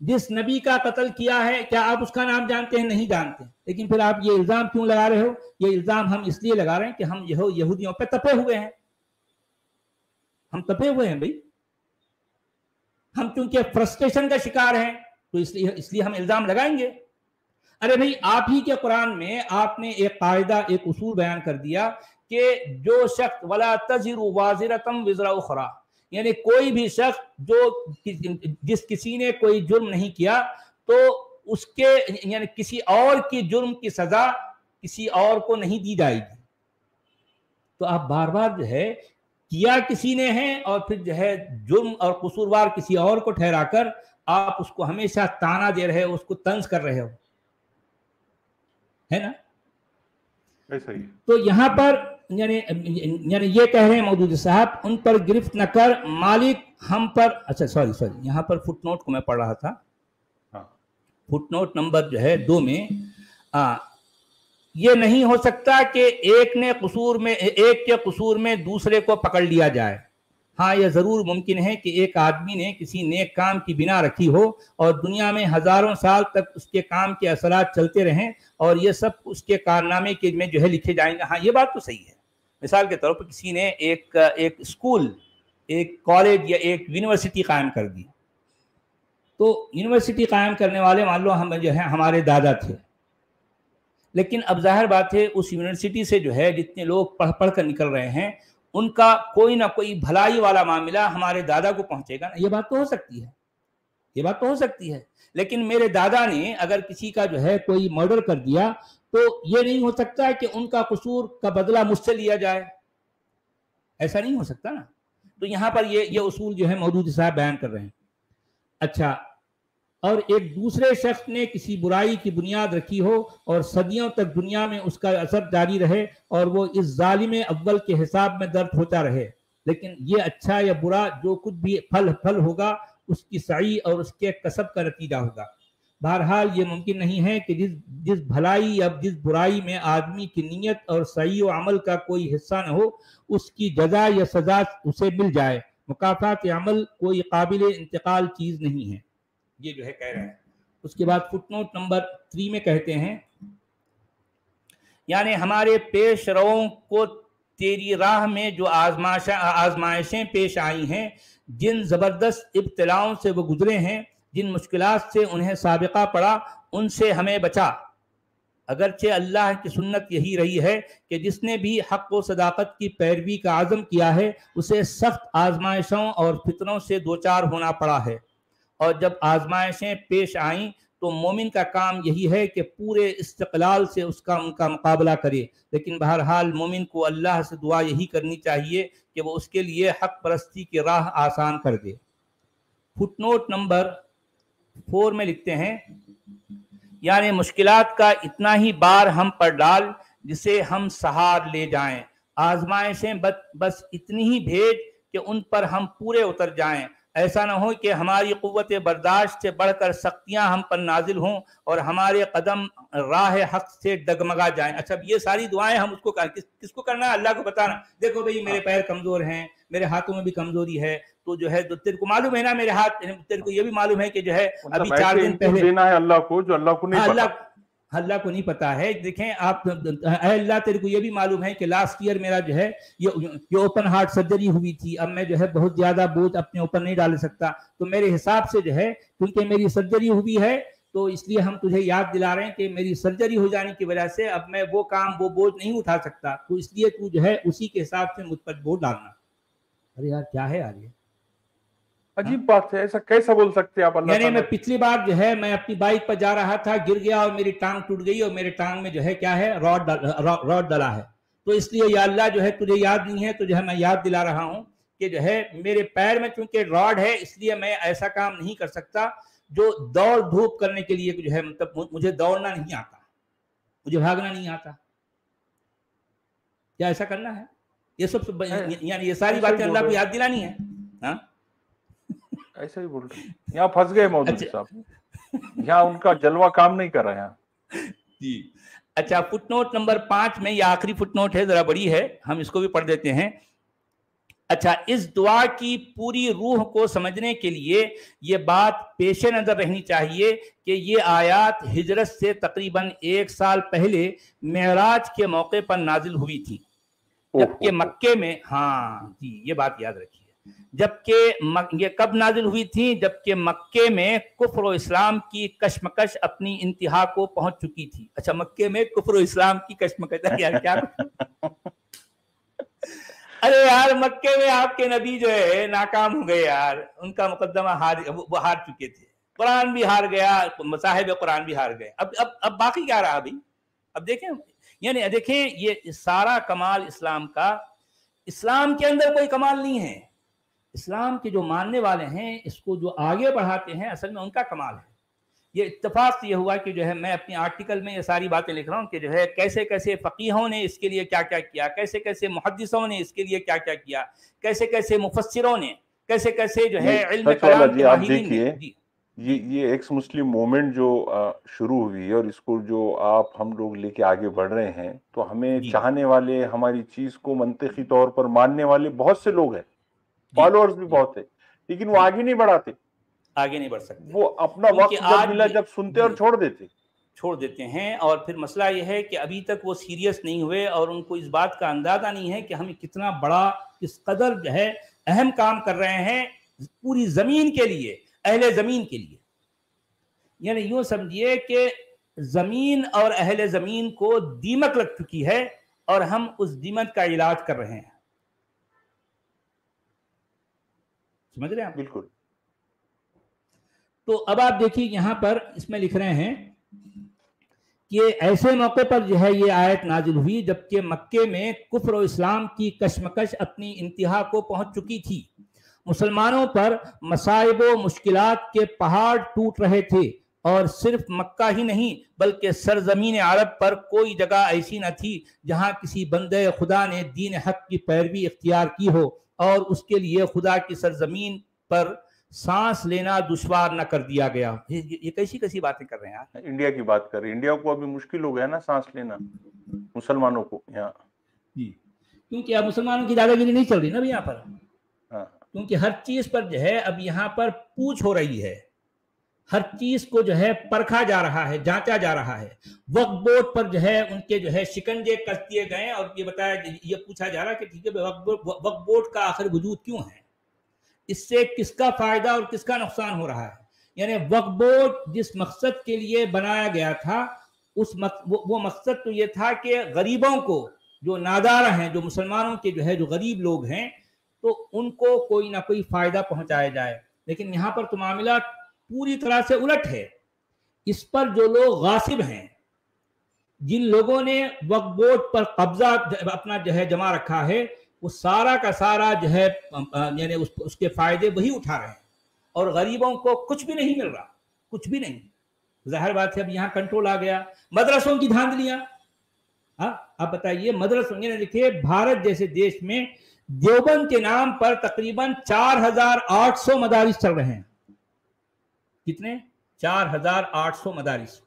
جس نبی کا قتل کیا ہے کیا آپ اس کا نام جانتے ہیں؟ نہیں جانتے۔ لیکن پھر آپ یہ الزام کیوں لگا رہے ہو؟ یہ الزام ہم اس لیے لگا رہے ہیں کہ ہم یہودیوں پہ تپے ہوئے ہیں، ہم تپے ہوئے ہیں بھائی، ہم چونکہ فرسٹریشن کا شکار ہیں تو اس لیے ہم الزام لگائیں گے۔ ارے بھائی آپ ہی کے قرآن میں آپ نے ایک قاعدہ، ایک اصول بیان کر دیا کہ جو شخص وَلَا تَزِرُ وَازِرَةً وِزْرَ أُخْرَى، یعنی کوئی بھی شخص جس کسی نے کوئی جرم نہیں کیا تو اس کے یعنی کسی اور کی جرم کی سزا کسی اور کو نہیں دی جائے گی۔ تو آپ بار بار جو ہے کیا کسی نے ہے اور پھر جو ہے جرم اور قصوروار کسی اور کو ٹھہرا کر آپ اس کو ہمیشہ تانا دے رہے ہو، اس کو طنز کر رہے ہو، ہے نا؟ ایسا ہی۔ تو یہاں پر یعنی یہ کہہ رہے ہیں مودودی صاحب ان پر گرفت نہ کر مالک ہم پر، اچھا سوری یہاں پر فٹ نوٹ کو میں پڑھ رہا تھا، فٹ نوٹ نمبر جو ہے 2 میں یہ نہیں ہو سکتا کہ ایک کے قصور میں دوسرے کو پکڑ لیا جائے۔ ہاں یہ ضرور ممکن ہے کہ ایک آدمی نے کسی نیک کام کی بنا رکھی ہو اور دنیا میں ہزاروں سال تک اس کے کام کے اثرات چلتے رہیں اور یہ سب اس کے کارنامے کے میں جو ہے لکھے جائیں گے۔ ہاں یہ بات تو صحیح ہے۔ مثال کے طور پر کسی نے ایک اسکول، ایک کالج یا ایک یونیورسٹی قائم کر دی، تو یونیورسٹی قائم کرنے والے مان لو ہم جو ہے ہمارے دادا تھے، لیکن اب ظاہر بات ہے اس یونیورسٹی سے جو ہے جتنے لوگ پڑھ کر نکل رہے ہیں ان کا کوئی نہ کوئی بھلائی والا معاملہ ہمارے دادا کو پہنچے گا نا۔ یہ بات تو ہو سکتی ہے، یہ بات تو ہو سکتی ہے، لیکن میرے دادا نے اگر کسی کا جو ہے کوئی مرڈر کر دیا تو یہ نہیں ہو سکتا کہ ان کا قصور کا بدلہ مجھ سے لیا جائے، ایسا نہیں ہو سکتا نا۔ تو یہاں پر یہ اصول جو ہے مودودی صاحب بیان کر رہے ہیں۔ اچھا، اور ایک دوسرے شخص نے کسی برائی کی بنیاد رکھی ہو اور صدیوں تک دنیا میں اس کا اثر جاری رہے اور وہ اس ظالم اول کے حساب میں درد ہوتا رہے، لیکن یہ اچھا یا برا جو کچھ بھی پھل ہوگا اس کی سعی اور اس کے کسب کا نتیجہ ہوگا۔ بہرحال یہ ممکن نہیں ہے کہ جس بھلائی یا جس برائی میں آدمی کی نیت اور سعی و عمل کا کوئی حصہ نہ ہو اس کی جزا یا سزا اسے مل جائے۔ مکافات عمل کوئی قابل انتقال چیز نہیں ہے، یہ جو ہے کہہ رہے ہیں۔ اس کے بعد فٹ نوٹ نمبر 3 میں کہتے ہیں یعنی ہمارے پیش رووں کو تیری راہ میں جو آزمائشیں پیش آئی ہیں، جن زبردست ابتلاؤں سے وہ گزرے ہیں، جن مشکلات سے انہیں سابقہ پڑا، ان سے ہمیں بچا۔ اگرچہ اللہ کی سنت یہی رہی ہے کہ جس نے بھی حق و صداقت کی پیروی کا عزم کیا ہے اسے سخت آزمائشوں اور فتنوں سے دوچار ہونا پڑا ہے، اور جب آزمائشیں پیش آئیں تو مومن کا کام یہی ہے کہ پورے استقلال سے ان کا مقابلہ کرے، لیکن بہرحال مومن کو اللہ سے دعا یہی کرنی چاہیے کہ وہ اس کے لیے حق پرستی کی راہ آسان کر دے۔ فٹ نوٹ نمبر 4 میں لکھتے ہیں یعنی مشکلات کا اتنا ہی بار ہم پر ڈال جسے ہم سہار لے جائیں، آزمائشیں بس اتنی ہی بھیج کہ ان پر ہم پورے اتر جائیں، ایسا نہ ہو کہ ہماری قوت برداشت سے بڑھ کر سختیاں ہم پر نازل ہوں اور ہمارے قدم راہ حق سے ڈگمگا جائیں۔ اچھا یہ ساری دعائیں ہم اس کو کس کو کرنا ہے؟ اللہ کو بتانا، دیکھو بھئی میرے پیر کمزور ہیں، میرے ہاتھوں میں بھی کمزوری ہے، تو جو ہے तेरे को मालूम है ना मेरे हाथ, तेरे को ये भी मालूम है कि जो है अभी 4 ऐसे दिन इनपुट पहले देना है अल्लाह को जो अल्लाह को नहीं पता। अल्लाह को नहीं पता है। देखें आप, अल्लाह तेरे को ये भी मालूम है कि लास्ट ईयर मेरा जो है ये ओपन हार्ट सर्जरी हुई थी, अब मैं जो है बहुत ज्यादा बोझ अपने ऊपर नहीं डाल सकता, तो मेरे हिसाब से जो है क्योंकि मेरी सर्जरी हुई है तो इसलिए हम तुझे याद दिला रहे हैं कि मेरी सर्जरी हो जाने की वजह से अब मैं वो काम वो बोझ नहीं उठा सकता, तो इसलिए तू जो है उसी के हिसाब से मुझ पर बोझ डालना। अरे यार क्या है यार ये अजीब बात है, ऐसा कैसा बोल सकते हैं आप अल्लाह यानी मैं पिछली बार जो है मैं अपनी बाइक पर जा रहा था, गिर गया और मेरी टांग टूट गई और मेरे टांग में जो है क्या है रॉड डला है, तो इसलिए या अल्लाह जो है तुझे याद नहीं है तो जो है मैं याद दिला रहा हूं कि जो है मेरे पैर में चूंकि रॉड है इसलिए मैं ऐसा काम नहीं कर सकता जो दौड़ धूप करने के लिए जो है, मतलब मुझे दौड़ना नहीं आता, मुझे भागना नहीं आता, क्या ऐसा करना है? ये सब यानी ये सारी बातें अल्लाह को याद दिलानी है। हाँ ऐसा ही बोल रहे हैं, यहाँ फंस गए मौलवी साहब, यहाँ उनका जलवा काम नहीं कर रहा है जी। अच्छा, फुटनोट नंबर 5 में, ये आखिरी फुटनोट है, जरा बड़ी है, हम इसको भी पढ़ देते हैं। अच्छा, इस दुआ की पूरी रूह को समझने के लिए ये बात पेश नजर रहनी चाहिए कि ये आयात हिजरत से तकरीबन 1 साल पहले मेराज के मौके पर नाजिल हुई थी, जबकि मक्के में, हाँ जी ये बात याद रखिए, जबकि ये कब नाजिल हुई थी? जबकि मक्के में कुफ्र और इस्लाम की कशमकश अपनी इंतहा को पहुंच चुकी थी। अच्छा, मक्के में कुफ्र और इस्लाम की कशमकश, यार क्या अरे यार मक्के में आपके नबी जो है नाकाम हो गए यार, उनका मुकदमा वो हार चुके थे, कुरान भी हार गया, साहिब कुरान भी हार गए, अब बाकी क्या रहा अभी? अब देखें, यानी देखें ये सारा कमाल इस्लाम का, इस्लाम के अंदर कोई कमाल नहीं है, इस्लाम के जो मानने वाले हैं इसको जो आगे बढ़ाते हैं असल में उनका कमाल है। ये इत्तेफाक से ये हुआ कि जो है मैं अपनी आर्टिकल में ये सारी बातें लिख रहा हूँ कि जो है कैसे कैसे फकीहों ने इसके लिए क्या क्या किया, कैसे कैसे मुहद्दिसों ने इसके लिए क्या क्या किया, कैसे कैसे मुफस्सिरों ने, कैसे कैसे जो है इल्म कलाम के माहिरीन ने। ये एक्स मुस्लिम मूवमेंट जो शुरू हुई और इसको जो आप हम लोग लेके आगे बढ़ रहे हैं, तो हमें चाहने वाले, हमारी चीज को मंतकी तौर पर मानने वाले बहुत से लोग हैं, फॉलोअर्स भी बहुत है, लेकिन वो आगे नहीं बढ़ाते, आगे नहीं बढ़ सकते, वो अपना वक्त जब मिला जब सुनते और छोड़ देते हैं। और फिर मसला ये है कि अभी तक वो सीरियस नहीं हुए और उनको इस बात का अंदाजा नहीं है कि हम कितना बड़ा, किस कदर जो है अहम काम कर रहे हैं पूरी जमीन के लिए, अहले जमीन के लिए। यानी यूं समझिए कि जमीन और अहले जमीन को दीमक लग चुकी है और हम उस दीमक का इलाज कर रहे हैं, समझ रहे हैं आप? बिल्कुल। तो अब आप देखिए यहां पर इसमें लिख रहे हैं कि ऐसे मौके पर जो है ये आयत नाजिल हुई जबकि मक्के में कुफ्र और इस्लाम की कशमकश अपनी इंतहा को पहुंच चुकी थी, मुसलमानों पर मसाइब व मुश्किलात के पहाड़ टूट रहे थे और सिर्फ मक्का ही नहीं बल्कि सरजमीन अरब पर कोई जगह ऐसी न थी जहां किसी बंदे खुदा ने दीन हक की पैरवी इख्तियार की हो और उसके लिए खुदा की सरजमीन पर सांस लेना दुश्वार न कर दिया गया। ये कैसी कैसी बातें कर रहे हैं यार? इंडिया की बात कर रहे हैं, इंडिया को अभी मुश्किल हो गया ना सांस लेना, मुसलमानों को यहाँ, क्योंकि अब मुसलमानों की दादागिरी नहीं चल रही ना यहाँ पर, क्योंकि हर चीज पर जो है अब यहाँ पर पूछ हो रही है, हर चीज को जो है परखा जा रहा है, जांचा जा रहा है। वक्फ बोर्ड पर जो है उनके जो है शिकंजे कस दिए गए और ये बताया, ये पूछा जा रहा है कि ठीक है वक्फ बोर्ड का आखिर वजूद क्यों है, इससे किसका फायदा और किसका नुकसान हो रहा है। यानी वक्फ बोर्ड जिस मकसद के लिए बनाया गया था वो मकसद तो ये था कि गरीबों को, जो नादार हैं, जो मुसलमानों के जो है जो गरीब लोग हैं, तो उनको कोई ना कोई फायदा पहुंचाया जाए। लेकिन यहाँ पर तो मामला पूरी तरह से उलट है। इस पर जो लोग गासिब हैं, जिन लोगों ने वक्फ बोर्ड पर कब्जा अपना जो है जमा रखा है, वो सारा का सारा जो है यानी उसके फायदे वही उठा रहे हैं और गरीबों को कुछ भी नहीं मिल रहा, कुछ भी नहीं। जाहिर बात है अब यहाँ कंट्रोल आ गया। मदरसों की धांधलियां, हाँ आप बताइए, मदरसों, देखिए भारत जैसे देश में देवबंद के नाम पर तकरीबन 4800 मदारिस चल रहे हैं। कितने? 4800 मदारिस।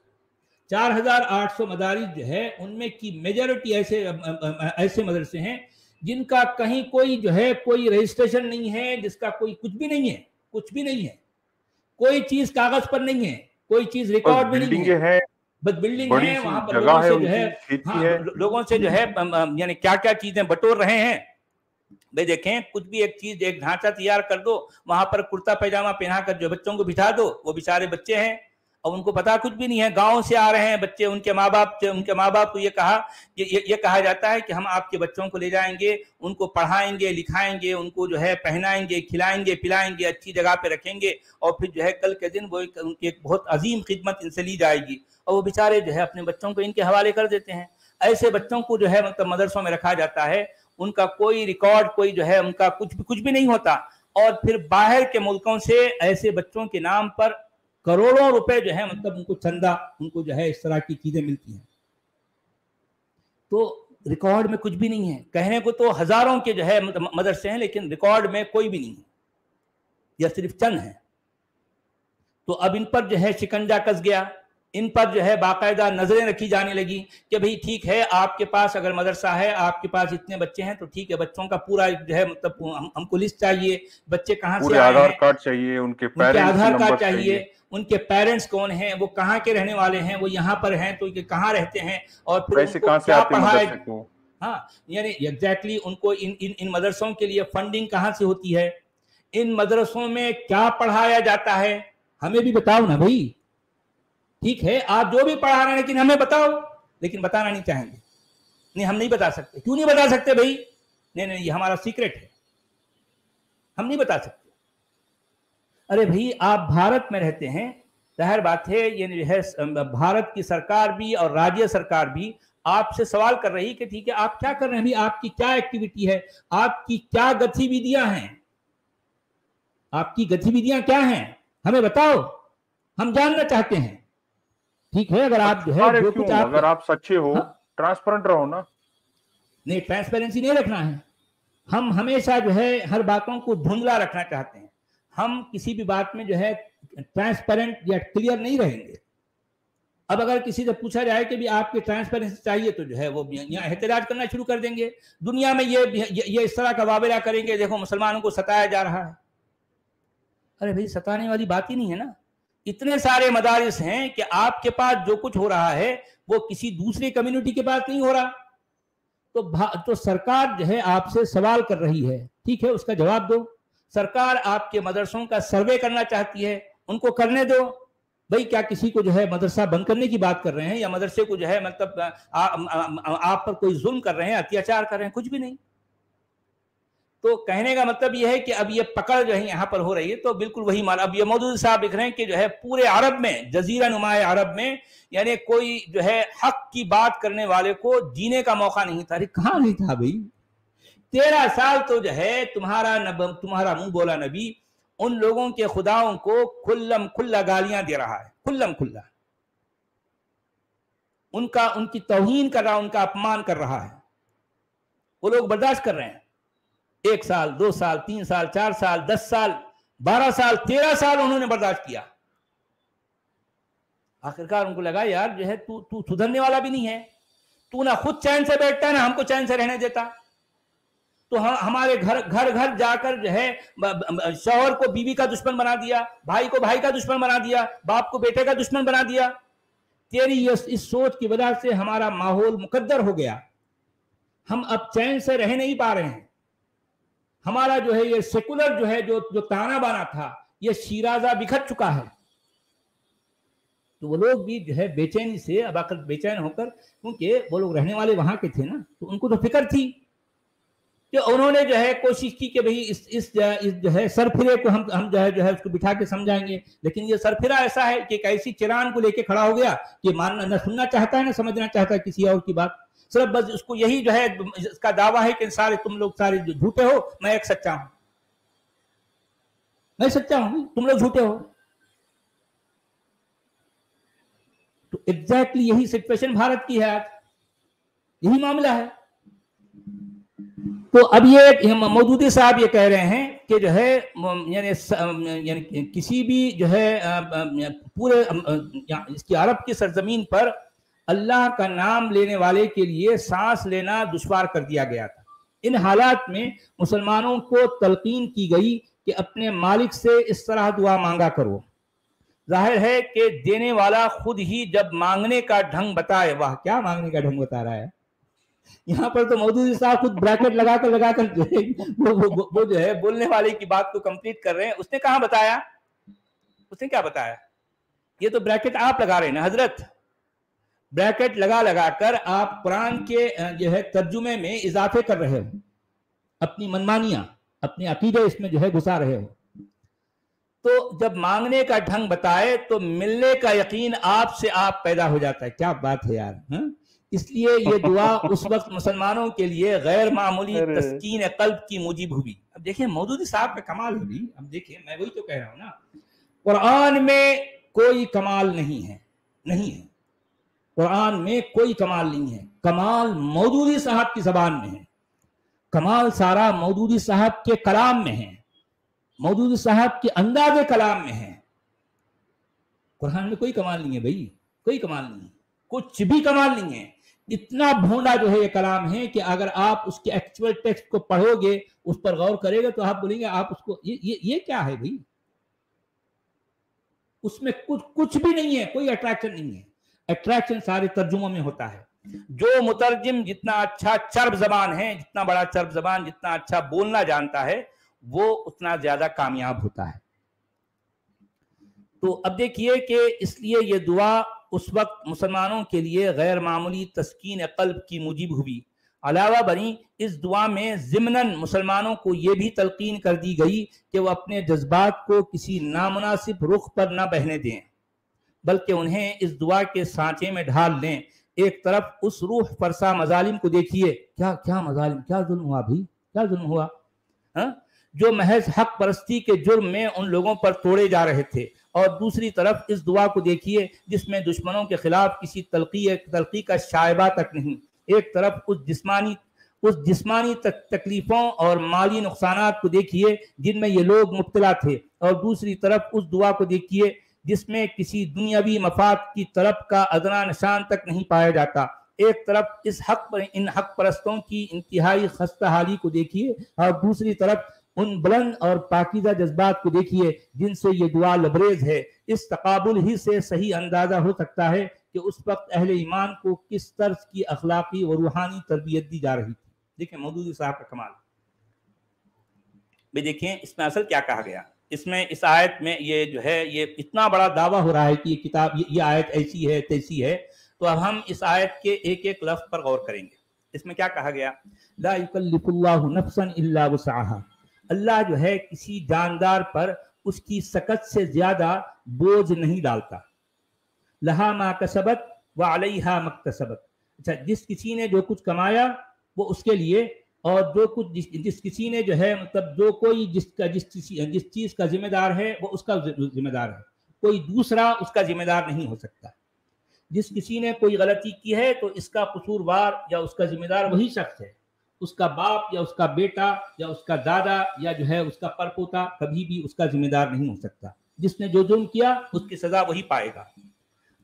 4800 मदारिस जो है उनमें की मेजॉरिटी ऐसे मदरसे हैं جن کا کہیں کوئی جو ہے کوئی رجسٹریشن نہیں ہے, جس کا کوئی کچھ بھی نہیں ہے, کچھ بھی نہیں ہے, کوئی چیز کاغذ پر نہیں ہے, کوئی چیز ریکارڈ میں نہیں ہے, بس بلڈنگ ہے, وہاں پر لوگوں سے جو ہے لوگوں سے جو ہے یعنی کیا کیا چیزیں بٹور رہے ہیں. بھائی دیکھیں, کچھ بھی ایک چیز ایک ڈھانچہ تیار کر دو, وہاں پر کرتا پیجامہ پہنا کر جو بچوں کو بٹھا دو, وہ بیچارے بچے ہیں اور ان کو پتا کچھ بھی نہیں ہے, گاؤں سے آ رہے ہیں بچے, ان کے ماں باپ کو یہ کہا جاتا ہے کہ ہم آپ کے بچوں کو لے جائیں گے, ان کو پڑھائیں گے, لکھائیں گے, ان کو جو ہے پہنائیں گے, کھلائیں گے, پلائیں گے, اچھی جگہ پہ رکھیں گے, اور پھر جو ہے کل کے دن وہ ان کی ایک بہت عظیم خدمت ان سے لی جائے گی, اور وہ بیچارے جو ہے اپنے بچوں کو ان کے حوالے کر دیتے ہیں. ایسے بچوں کو جو ہے مطلب مدرسوں میں رکھا جاتا ہے, ان کا کوئی ریکارڈ, کوئی جو ہے ان کا کچھ بھی نہیں ہوتا, اور پھر باہر کے ملکوں سے ایسے بچوں کے نام پر کروڑوں روپے جو ہے مطلب ان کو چندہ, ان کو جو ہے اس طرح کی چیزیں ملتی ہیں. تو ریکارڈ میں کچھ بھی نہیں ہے. کہنے کو تو ہزاروں کے جو ہے مدرسے ہیں, لیکن ریکارڈ میں کوئی بھی نہیں ہے, یا صرف چند ہیں. تو اب ان پر جو ہے شکنجہ کس گیا, ان پر جو ہے باقاعدہ نظریں رکھی جانے لگی کہ بھئی ٹھیک ہے, آپ کے پاس اگر مدرسہ ہے, آپ کے پاس اتنے بچے ہیں تو ٹھیک ہے, بچوں کا پورا جو ہے مطلب ہم کو لسٹ چاہیے, بچے کہاں سے آئے ہیں, آدھار کارڈ چاہیے, ان کے آدھار کارڈ چاہیے, ان کے پیرنٹس کون ہیں, وہ کہاں کے رہنے والے ہیں, وہ یہاں پر ہیں تو یہ کہاں رہتے ہیں, اور پھر ان کو کیا پڑھائے. ہاں یعنی ایگزیکٹلی ان کو ان مدرسوں کے لیے فنڈنگ کہاں سے ہوتی ہے, ان مدرسوں میں کیا پڑھایا جاتا ہے, ہمیں بھی بتاؤ نا بھائی. ٹھیک ہے آپ جو بھی پڑھا رہے ہیں لیکن ہمیں بتاؤ, لیکن بتانا نہیں چاہیں گے. نہیں ہم نہیں بتا سکتے. کیوں نہیں بتا سکتے بھائی؟ نہیں یہ ہمارا سیکرٹ ہے, ہم نہیں بتا سکتے. ارے بھائی آپ بھارت میں رہتے ہیں, ظاہر بات ہے یہ ہے بھارت کی سرکار بھی اور راجیہ سرکار بھی آپ سے سوال کر رہی کہ ٹھیک ہے آپ کیا کر رہے ہیں, آپ کی کیا ایکٹیویٹی ہے, آپ کی کیا گتیویدیاں ہیں, آپ کی گتیویدیاں کیا ہیں, ہمیں بتاؤ, ہم جاننا چاہتے ہیں. ٹھیک ہے اگر آپ جو ہے جو کچھ اگر آپ سچے ہو, ٹرانسپیرنٹ رہو نا. نہیں ٹرانسپیرنسی نہیں رکھنا ہے, ہم ہمیشہ جو ہے ہر باتوں کو دھندلا رکھنا چاہتے ہیں. ہم کسی بھی بات میں جو ہے ٹرانسپیرنٹ یا کلیئر نہیں رہیں گے. اب اگر کسی سے پوچھا جائے کہ بھی آپ کی ٹرانسپیرنسی چاہیے تو جو ہے وہ یہاں احتجاج کرنا شروع کر دیں گے, دنیا میں یہ اس طرح کا واویلا کریں گے, دیکھو مسلمانوں کو ستایا جا رہا ہے. ارے بھائی ستانے والی بات ہی نہیں ہے نا. اتنے سارے مدارس ہیں کہ آپ کے پاس جو کچھ ہو رہا ہے وہ کسی دوسری کمیونٹی کے پاس نہیں ہو رہا. تو سرکار جو ہے آپ سے سوال کر رہی ہے, ٹھیک ہے اس کا جواب دو. سرکار آپ کے مدرسوں کا سروے کرنا چاہتی ہے, ان کو کرنے دو. بھائی کیا کسی کو جو ہے مدرسہ بند کرنے کی بات کر رہے ہیں, یا مدرسے کو جو ہے مطلب آپ پر کوئی ظلم کر رہے ہیں, اتیاچار کر رہے ہیں, کچھ بھی نہیں. تو کہنے کا مطلب یہ ہے کہ اب یہ پکڑ جو ہے یہاں پر ہو رہی ہے تو بالکل وہی مال. اب یہ مودودی صاحب لکھ رہے ہیں کہ جو ہے پورے عرب میں, جزیرہ نما عرب میں, یعنی کوئی جو ہے حق کی بات کرنے والے کو جینے کا موقع نہیں تھا. کہاں نہیں تھا بھائی؟ 13 سال تو جو ہے تمہارا منہ بولا نبی ان لوگوں کے خداؤں کو کھلم کھلا گالیاں دے رہا ہے, کھلم کھلا ان کی توہین کر رہا, ان کا اپمان کر رہا ہے. وہ لوگ برداشت کر رہے ہیں. 1 سال 2 سال 3 سال 4 سال 10 سال 12 سال 13 سال انہوں نے برداشت کیا. آخرکار ان کو لگا یار جو ہے تو سدھرنے والا بھی نہیں ہے, تو نہ خود چین سے بیٹھتا ہے نہ ہم کو چین سے رہنے دیتا. تو ہمارے گھر جا کر جو ہے شوہر کو بیوی کا دشمن بنا دیا, بھائی کو بھائی کا دشمن بنا دیا, باپ کو بیٹے کا دشمن بنا دیا. تیری اس سوچ کی وجہ سے ہمارا ماحول مقدر ہو گیا, ہم اب چین سے رہ نہیں پا رہے ہیں. ہمارا جو ہے یہ سیکولر جو ہے جو تانا بانا تھا یہ شیرازہ بکھر چکا ہے. تو وہ لوگ بھی جو ہے بے چینی سے اب آخر بے چین ہو کر, کیونکہ وہ لوگ رہنے والے وہاں کے تھے نا, تو ان کو تو فکر تھی کہ انہوں نے جو ہے کوشش کی کہ بھئی اس جو ہے سرپھرے کو ہم جو ہے اس کو بٹھا کے سمجھائیں گے. لیکن یہ سرپھرا ایسا ہے کہ ایک ایسی چران کو لے کے کھڑا ہو گیا کہ ماننا نہ سننا چاہتا ہے نہ سمجھنا چاہتا ہے کسی اور کی بات. صرف بس اس کو یہی جو ہے اس کا دعویٰ ہے کہ تم لوگ سارے جو جھوٹے ہو, میں ایک سچا ہوں, میں سچا ہوں, تم لوگ جھوٹے ہو. تو ایگزیکٹلی یہی سچویشن بھارت کی ہے آج, یہی معاملہ ہے. تو اب یہ مودودی صاحب یہ کہہ رہے ہیں کہ جو ہے یعنی کسی بھی جو ہے پورے اس کی عرب کی سرزمین پر اللہ کا نام لینے والے کے لیے سانس لینا دشوار کر دیا گیا تھا. ان حالات میں مسلمانوں کو تلقین کی گئی کہ اپنے مالک سے اس طرح دعا مانگا کرو. ظاہر ہے کہ دینے والا خود ہی جب مانگنے کا ڈھنگ بتائے. واہ کیا مانگنے کا ڈھنگ بتا رہا ہے. یہاں پر تو مودودی صاحب خود بریکٹ لگا کر وہ جو ہے بولنے والے کی بات کو کمپلیٹ کر رہے ہیں. اس نے کہاں بتایا؟ اس نے کیا بتایا؟ یہ تو بریکٹ آپ لگا رہے ہیں نا حضرت. بریکٹ لگا کر آپ قرآن کے جو ہے ترجمے میں اضافے کر رہے ہو, اپنی منمانیاں, اپنے عقیدے اس میں جو ہے گھسا رہے ہو. تو جب مانگنے کا ڈھنگ بتائے تو ملنے کا یقین آپ سے آپ پیدا ہو جاتا ہے. کیا بات ہے یار. اس لیے یہ دعا اس وقت مسلمانوں کے لیے غیر معمولی تسکین قلب کی موجب ہوئی. اب دیکھیں مودودی صاحب کا کمال ہے بھی. اب دیکھیں میں وہی تو کہہ رہا ہوں نا, قرآن میں کوئی کمال نہیں ہے, نہیں ہے. قرآن میں کوئی کمال نہیں ہے. کمال مودودی صاحب کی زبان میں ہے. کمال سارا مودودی صاحب کے کلام میں ہے, مودودی صاحب کے انداز کلام میں ہے. قرآن میں کوئی کمال نہیں ہے بھائی, کوئی کمال نہیں ہے, کچھ بھی کمال نہیں ہے. اتنا بھونڈا جو ہے یہ کلام ہے کہ اگر آپ اس کے ایکچوئل ٹیکسٹ کو پڑھو گے, اس پر غور کرے گا تو آپ بولیں گے آپ اس کو یہ کیا ہے بھائی. اس میں کچھ بھی نہیں ہے, کوئی اٹریکشن نہیں ہے. اٹریکشن سارے ترجموں میں ہوتا ہے. جو مترجم جتنا اچھا چرب زبان ہے, جتنا بڑا چرب زبان, جتنا اچھا بولنا جانتا ہے, وہ اتنا زیادہ کامیاب ہوتا ہے. تو اب دیکھیے کہ اس لیے یہ دعا اس وقت مسلمانوں کے لیے غیر معمولی تسکین قلب کی موجب ہوئی. علاوہ بری اس دعا میں ضمناً مسلمانوں کو یہ بھی تلقین کر دی گئی کہ وہ اپنے جذبات کو کسی نامناسب رخ پر نہ بہنے دیں, بلکہ انہیں اس دعا کے سانچے میں ڈھال لیں. ایک طرف اس روح فرسا مظالم کو دیکھیے, کیا مظالم, کیا ظلم ہوا بھی, کیا ظلم ہوا, جو محض حق پرستی کے جرم میں ان لوگوں پر توڑے جا رہے تھے. اور دوسری طرف اس دعا کو دیکھیے جس میں دشمنوں کے خلاف کسی تلقی کا شائبہ تک نہیں. ایک طرف اس جسمانی تکلیفوں اور مالی نقصانات کو دیکھیے جن میں یہ لوگ مبتلا تھے, اور دوسری طرف اس دعا کو دیکھیے جس میں کسی دنیاوی مفاد کی طرف کا ادنا نشان تک نہیں پایا جاتا. ایک طرف ان حق پرستوں کی انتہائی خستہ حالی کو دیکھیے, اور دوسری طرف ان بلند اور پاکیزہ جذبات کو دیکھیے جن سے یہ دعا لبریز ہے. اس تقابل ہی سے صحیح اندازہ ہو سکتا ہے کہ اس وقت اہل ایمان کو کس طرز کی اخلاقی و روحانی تربیت دی جا رہی تھی. دیکھیں مودودی صاحب کا کمال. بھی دیکھیں اس میں اصل کیا کہا گیا. اس میں اس آیت میں یہ جو ہے یہ اتنا بڑا دعویٰ ہو رہا ہے کہ یہ کتاب یہ آیت ایسی ہے تیسی ہے. تو اب ہم اس آیت کے ایک ایک لفظ پر غور کریں گے. اس میں کیا کہا گیا؟ لا یکلف اللہ نفسا الا وسعها. اللہ جو ہے کسی جاندار پر اس کی سکت سے زیادہ بوجھ نہیں ڈالتا. لہا ما کسبت وعلیہا مکتسبت. اچھا, جس کسی نے جو کچھ کمایا وہ اس کے لیے, اور جو کچھ جس کسی نے جو ہے مطلب جو کوئی جس چیز کا ذمہ دار ہے وہ اس کا ذمہ دار ہے, کوئی دوسرا اس کا ذمہ دار نہیں ہو سکتا. جس کسی نے کوئی غلطی کی ہے تو اس کا قصوروار یا اس کا ذمہ دار وہی شخص ہے. اس کا باپ یا اس کا بیٹا یا اس کا دادا یا جو ہے اس کا پرپوتا کبھی بھی اس کا ذمہ دار نہیں ہو سکتا. جس نے جو ظلم کیا اس کی سزا وہی پائے گا.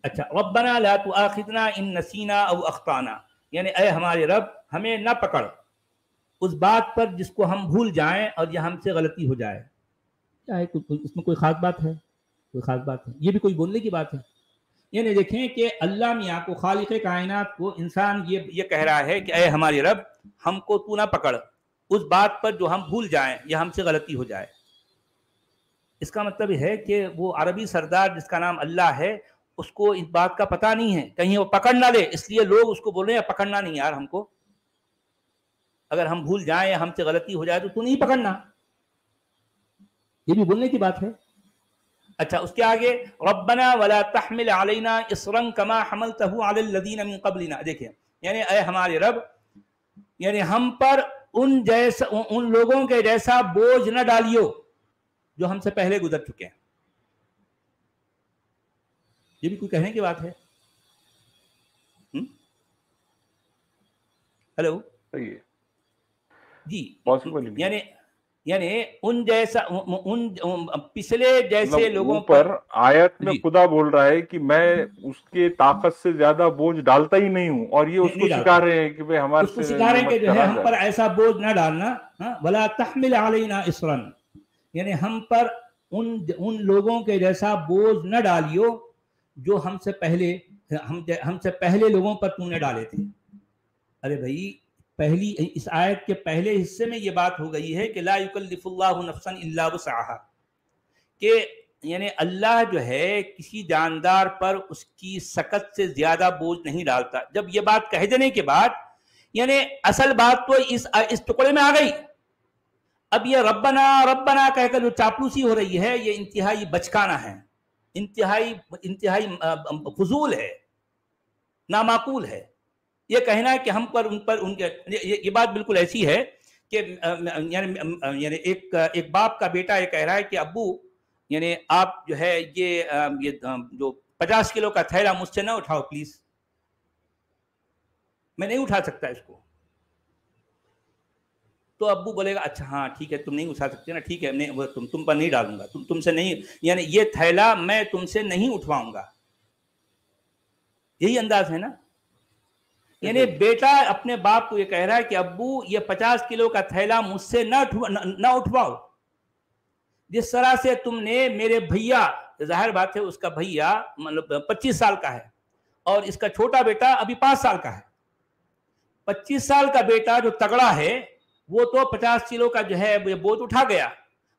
اچھا, ربنا لا تؤاخذنا ان نسینا او اخطانا, یعنی اے ہمارے رب ہمیں نہ پکڑ اس بات پر جس کو ہم بھول جائیں اور یا ہم سے غلطی ہو جائے. کیا ہے اس میں کوئی خاص بات ہے؟ کوئی خاص بات ہے؟ یہ بھی کوئی بولنے کی بات ہے؟ یعنی دیکھیں کہ اللہ میاں کو, خالق کائنات کو, انسان یہ کہہ رہا ہے کہ اے ہمارے رب ہم کو تو نہ پکڑ اس بات پر جو ہم بھول جائیں یا ہم سے غلطی ہو جائے. اس کا مطلب ہے کہ وہ عربی سردار جس کا نام اللہ ہے اس کو اس بات کا پتہ نہیں ہے, کہیں وہ پکڑ نہ لے, اس لیے لوگ اس کو بول رہے ہیں پکڑنا نہیں یار ہم کو, اگر ہم بھول جائیں یا ہم سے غلطی ہو جائے تو نہیں پکڑنا. یہ بھی بولنے کی بات ہے. اچھا, اس کے آگے ربنا ولا تحمل علینا اصرا کما حملته علی الذین من قبلنا. دیکھیں یعنی اے ہمارے رب یعنی ہم پر ان لوگوں کے جیسا بوجھ نہ ڈالیو جو ہم سے پہلے گزر چکے ہیں. یہ بھی کوئی کہنے کی بات ہے؟ ہیلو جی, यानी उन जैसा उन पिछले जैसे लोगों पर आयत में खुदा बोल रहा है कि मैं उसके ताकत से ज्यादा बोझ डालता ही नहीं हूं, और ये उसको सिखा रहे हैं कि भाई हमारे उसको सिखा रहे हैं कि जो है हम पर ऐसा बोझ ना डालना, वला तहमिल अलैना इसरन, यानी हम पर उन लोगों के जैसा बोझ न डालियो जो हमसे पहले लोगों पर तूने डाले थे। अरे भाई, पहली इस आयत के पहले हिस्से में ये बात हो गई है कि ला युकल्लिफुल्लाहु नफ्सन इल्ला वुसअहा, कि यानी अल्लाह जो है किसी जानदार पर उसकी सकत से ज्यादा बोझ नहीं डालता। जब ये बात कह देने के बाद यानी असल बात तो इस टुकड़े में आ गई। अब ये रब्बना रब्बना कहकर जो चापलूसी हो रही है, ये इंतहाई बचकाना है, इंतहाई फजूल है, नामाकूल है। ये कहना है कि हम पर उन पर उनके, ये बात बिल्कुल ऐसी है कि यानी एक बाप का बेटा ये कह रहा है कि अब्बू, यानी आप जो है ये जो 50 किलो का थैला मुझसे ना उठाओ प्लीज, मैं नहीं उठा सकता इसको। तो अब्बू बोलेगा अच्छा हाँ ठीक है, तुम नहीं उठा सकते ना, ठीक है, नहीं तुम पर नहीं डालूंगा, तुमसे नहीं, यानी ये थैला मैं तुमसे नहीं उठवाऊंगा। यही अंदाज है ना। यानी बेटा अपने बाप को ये कह रहा है कि अब्बू ये 50 किलो का थैला मुझसे ना उठवाओ। जिस तरह से तुमने मेरे भैया, जाहिर बात है उसका भैया मतलब 25 साल का है और इसका छोटा बेटा अभी 5 साल का है। 25 साल का बेटा जो तगड़ा है वो तो 50 किलो का जो है ये बोझ उठा गया।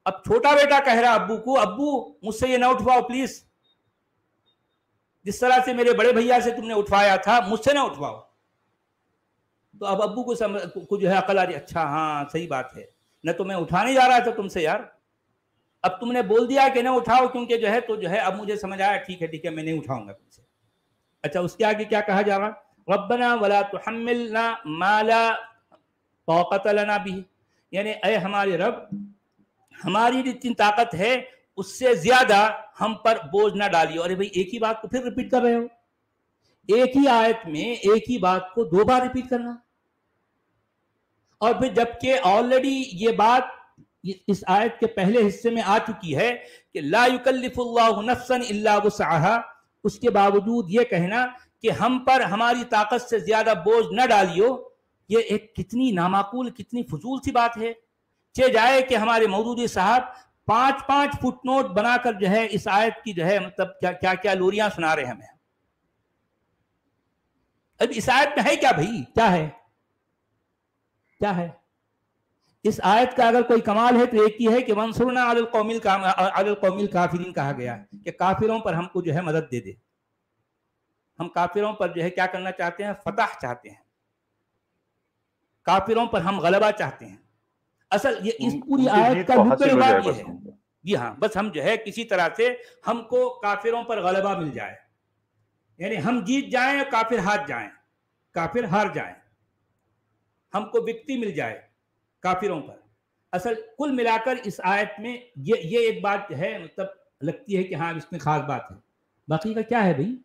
अब छोटा बेटा कह रहा अब्बू को, अब्बू मुझसे ये ना उठवाओ प्लीज, जिस तरह से मेरे बड़े भैया से तुमने उठवाया था मुझसे ना उठवाओ। तो अब अब्बू को जो है अकल आ रही, अच्छा हाँ सही बात है, न तो मैं उठाने जा रहा था तुमसे यार, अब तुमने बोल दिया कि ना उठाओ क्योंकि जो है, तो जो है अब मुझे समझ आया, ठीक है मैं नहीं उठाऊंगा तुमसे। अच्छा, उसके आगे क्या कहा जा रहा, रब्बना वला तुहम्मिलना मा ला ताक़त लना बिही, यानी ऐ हमारे रब, हमारी जितनी ताकत है उससे ज्यादा हम पर बोझ ना डालियो। अरे भाई, एक ही बात को फिर रिपीट कर रहे हो, एक ही आयत में एक ही बात को 2 बार रिपीट करना। और फिर जबकि ऑलरेडी ये बात इस आयत के पहले हिस्से में आ चुकी है कि ला युकल्लिफुल्लाहु नफ्सन इल्ला वुसअहा, उसके बावजूद ये कहना कि हम पर हमारी ताकत से ज्यादा बोझ न डालियो, ये एक कितनी नामाकूल, कितनी फजूल सी बात है। चे जाए कि हमारे मौदूदी साहब 5-5 फुटनोट बनाकर जो है इस आयत की जो है मतलब क्या क्या लोरियां सुना रहे हैं हमें। अब इस आयत में है क्या भाई, क्या है इस आयत का? अगर कोई कमाल है तो एक ही है कि वंसुरना अलल कौमिल काफिरीन कहा गया है कि काफिरों पर हमको जो है मदद दे दे। हम काफिरों पर जो है क्या करना चाहते हैं, फतह चाहते हैं, काफिरों पर हम गलबा चाहते हैं। असल ये इस पूरी आयत का लुब्ब ये है, जी हाँ, बस हम जो है किसी तरह से हमको काफिरों पर गलबा मिल जाए, यानी हम जीत जाएं और काफिर हार जाएं, हमको विक्ति मिल जाए काफिरों पर। असल कुल मिलाकर इस आयत में ये एक बात है मतलब लगती है कि हाँ इसमें खास बात है। बाकी का क्या है भाई,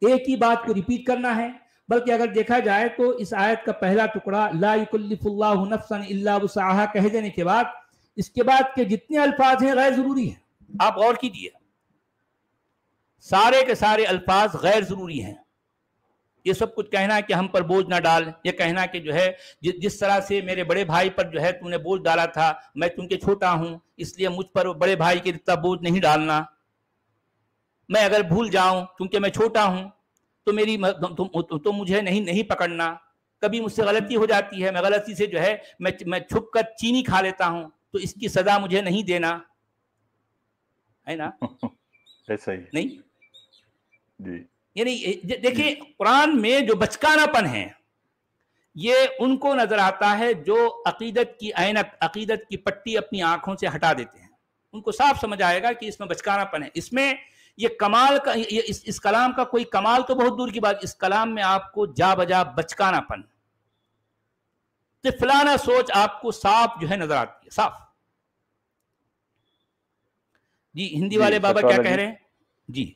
एक ही बात को रिपीट करना है। बल्कि अगर देखा जाए तो इस आयत का पहला टुकड़ा ला युकल्लिफुल्लाहु नफ्सन इल्ला वुसअहा कह देने के बाद इसके बाद के जितने अल्फाज हैं गैर जरूरी हैं। आप गौर कीजिए, सारे के सारे अल्फाज गैर जरूरी हैं। ये सब कुछ कहना है कि हम पर बोझ ना डाल, ये कहना कि जो है जिस तरह से मेरे बड़े भाई पर जो है तूने बोझ डाला था, मैं तुमके छोटा हूं इसलिए मुझ पर बड़े भाई के इतना बोझ नहीं डालना। मैं अगर भूल जाऊं क्योंकि मैं छोटा हूं तो मेरी तो मुझे नहीं पकड़ना। कभी मुझसे गलती हो जाती है, मैं गलती से जो है मैं छुप कर चीनी खा लेता हूं, तो इसकी सजा मुझे नहीं देना, है ना? ऐसा ही नहीं जी। यानी देखिए कुरान में जो बचकानापन है ये उनको नजर आता है जो अकीदत की ऐनक, अकीदत की पट्टी अपनी आंखों से हटा देते हैं। उनको साफ समझ आएगा कि इसमें बचकानापन है। इसमें ये कमाल का इस कलाम का कोई कमाल तो बहुत दूर की बात, इस कलाम में आपको जा बजा बचकानापन, तिफलाना सोच आपको साफ जो है नजर आती है, साफ। जी हिंदी वाले बाबा क्या कह रहे हैं? जी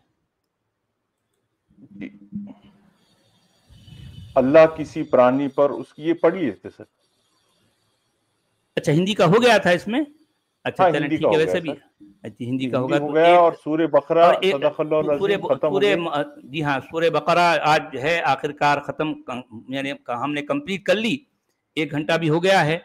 अल्लाह किसी प्राणी पर उसकी, ये पढ़िए थे सर। अच्छा, हिंदी का हो गया था इसमें। अच्छा हाँ, चलें हिंदी ठीक का है, हो वैसे गया भी सर, अच्छा हिंदी का हिंदी होगा हो तो गया, और एक सूर्य बकरा और एक सदक़ल्लाहुल सूर्य अज़ीम खत्म हो गई। जी हाँ, सूर्य बकरा आज जो है आखिरकार खत्म, यानी हमने कंप्लीट कर ली, 1 घंटा भी हो गया है।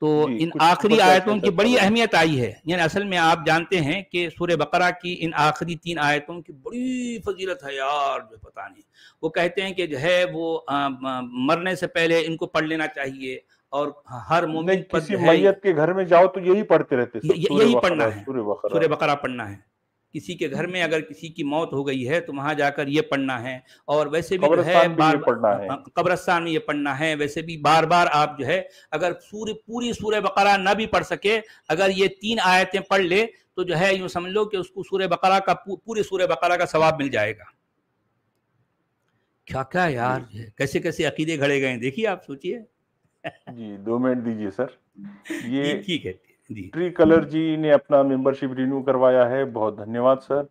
तो जी, इन कुछ आखिरी सुपर चैट है आयतों की सच बड़ी वाला जी। अहमियत आई है, यानी असल में आप जानते हैं कि सूर्य बकरा की इन आखिरी 3 आयतों की बड़ी फजीलत है यार, जो पता नहीं। वो कहते हैं कि जो है वो मरने से पहले इनको पढ़ लेना चाहिए, और हर नहीं, मोमिन पर किसी जो है मैयत के घर में जाओ तो यही पढ़ते रहते सब, सूर्य यही पढ़ना बकरा है, सूर्य बकरा। सूर्य बकरा पढ़ना है। किसी के घर में अगर किसी की मौत हो गई है तो वहां जाकर ये पढ़ना है, और वैसे भी जो है कब्रिस्तान भी ये पढ़ना है। कब्रिस्तान में ये पढ़ना है। वैसे भी बार बार आप जो है अगर पूरी सूर्य बकरा न भी पढ़ सके, अगर ये 3 आयतें पढ़ ले तो जो है यूं समझ लो कि उसको सूर्य बकरा का पूरे सूर्य बकरा का सवाब मिल जाएगा। क्या क्या यार, कैसे कैसे अकीदे घड़े गए, देखिए आप सोचिए। जी 2 मिनट दीजिए सर। ये जी ठीक है जी। ट्री कलर जी ने अपना मेंबरशिप रिन्यू करवाया है, बहुत धन्यवाद सर।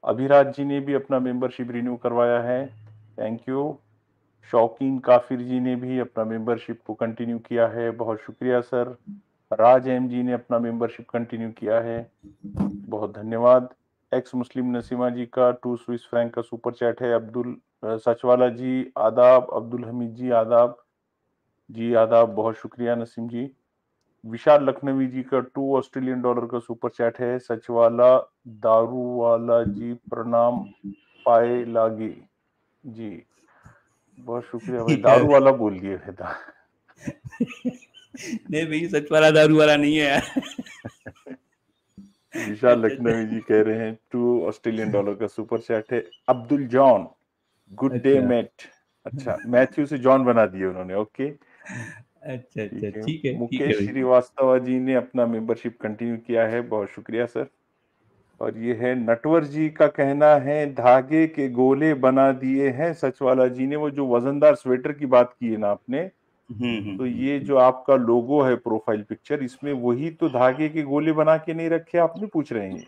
अभिराज जी ने भी अपना मेंबरशिप रिन्यू करवाया है, थैंक यू। शौकीन काफिर जी ने भी अपना मेंबरशिप को कंटिन्यू किया है, बहुत शुक्रिया सर। राज एम जी ने अपना मेंबरशिप कंटिन्यू किया है, बहुत धन्यवाद। एक्स मुस्लिम नसीमा जी का 2 स्विस फ्रैंक का सुपर चैट है। अब्दुल सचवाला जी आदाब, अब्दुल हमीद जी आदाब, जी आदाब, बहुत शुक्रिया नसीम जी। विशाल लखनवी जी का 2 ऑस्ट्रेलियन डॉलर का सुपर चैट है। सचवाला दारूवाला जी प्रणाम पाए लागे जी, बहुत शुक्रिया भाई, दारू वाला बोल दिए था। नहीं भाई, सच वाला दारू वाला नहीं है यार। विशाल लखनवी जी कह रहे हैं 2 ऑस्ट्रेलियन डॉलर का सुपर चैट है। अब्दुल जॉन, गुड डे अच्छा मेट। अच्छा, मैथ्यू से जॉन बना दिए उन्होंने, ओके अच्छा अच्छा, ठीक है। ठीक है मुकेश भाई। श्रीवास्तव जी ने अपना मेंबरशिप कंटिन्यू किया है, बहुत शुक्रिया सर। और ये है नटवर जी का कहना है धागे के गोले बना दिए हैं सचवाला जी ने। वो जो वजनदार स्वेटर की बात की है ना आपने, तो ये जो आपका लोगो है प्रोफाइल पिक्चर, इसमें वही तो धागे के गोले बना के नहीं रखे आपने, पूछ रहे हैं?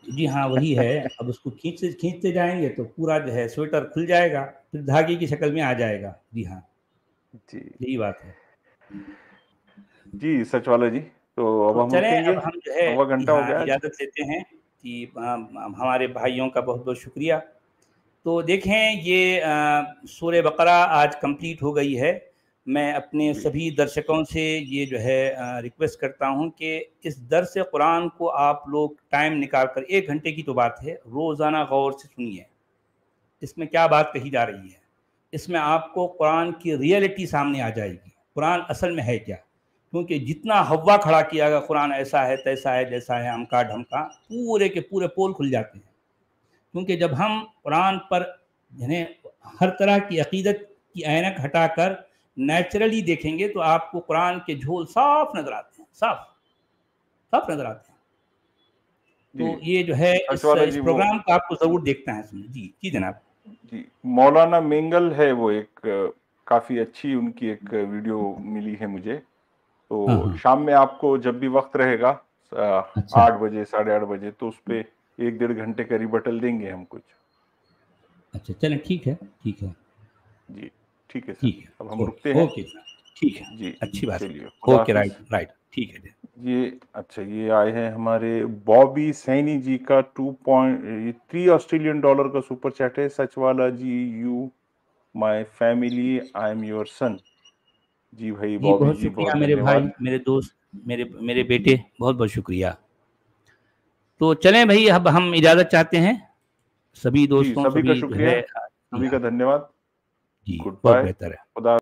जी हाँ वही है। अब उसको खींचते जाएंगे तो पूरा जो है स्वेटर खुल जाएगा, फिर धागे की शक्ल में आ जाएगा। जी हाँ, जी यही बात है जी सचवाला जी। तो अब तो हम चलें, रुकेंगे, अब हम जो है 1.25 घंटा हो यहाँ गया आज। इजाज़त लेते हैं कि हमारे भाइयों का बहुत बहुत शुक्रिया। तो देखें, ये सूरह बकरा आज कंप्लीट हो गई है। मैं अपने सभी दर्शकों से ये जो है रिक्वेस्ट करता हूँ कि इस दर्स कुरान को आप लोग टाइम निकाल कर, 1 घंटे की तो बात है, रोज़ाना गौर से सुनिए। इसमें क्या बात कही जा रही है, इसमें आपको कुरान की रियलिटी सामने आ जाएगी, कुरान असल में है क्या। क्योंकि जितना हवा खड़ा किया गया कुरान ऐसा है तैसा है जैसा है अमका ढमका, पूरे के पूरे पोल खुल जाते हैं। क्योंकि जब हम कुरान पर यानी हर तरह की अकीदत की ऐनक हटाकर नेचुरली देखेंगे तो आपको कुरान के झोल साफ नजर आते हैं, साफ साफ नजर आते हैं। तो ये जो है सचवाला इस जी वो प्रोग्राम को आपको जरूर देखना है। जी जी जनाब। जी, मौलाना मेंगल है वो, एक काफी अच्छी उनकी एक वीडियो मिली है मुझे। हाँ तो हाँ, शाम में आपको जब भी वक्त रहेगा अच्छा 8 बजे 8:30 बजे, तो उस पे 1-1.5 घंटे का रिबटल देंगे हम कुछ। अच्छा, चलें ठीक है ठीक है जी ठीक है सर, ठीक है, अब हम रुकते हैं। ओके जनाब, ठीक है, जी अच्छी बात है। चलिए, खुदा ओके, हाफिज। राइट राइट, ठीक है। ये अच्छा, ये आए हैं हमारे बॉबी सैनी जी का 3 ऑस्ट्रेलियन डॉलर का सुपर चैट है। Sachwala ji, you my family, I am your son. जी भाई जी बॉबी बहुत जी, शुक्रिया बहुत मेरे भाई, धन्यवाद। मेरे दोस्त, मेरे बेटे, बहुत बहुत शुक्रिया। तो चलें भाई, अब हम इजाज़त चाहते हैं सभी जी दोस्तों, सभी का सभी जो शुक्रिया, है। जी सभी का हाँ धन्यवाद। जी, गुड बहुत बाय, बेहतर है। खुदा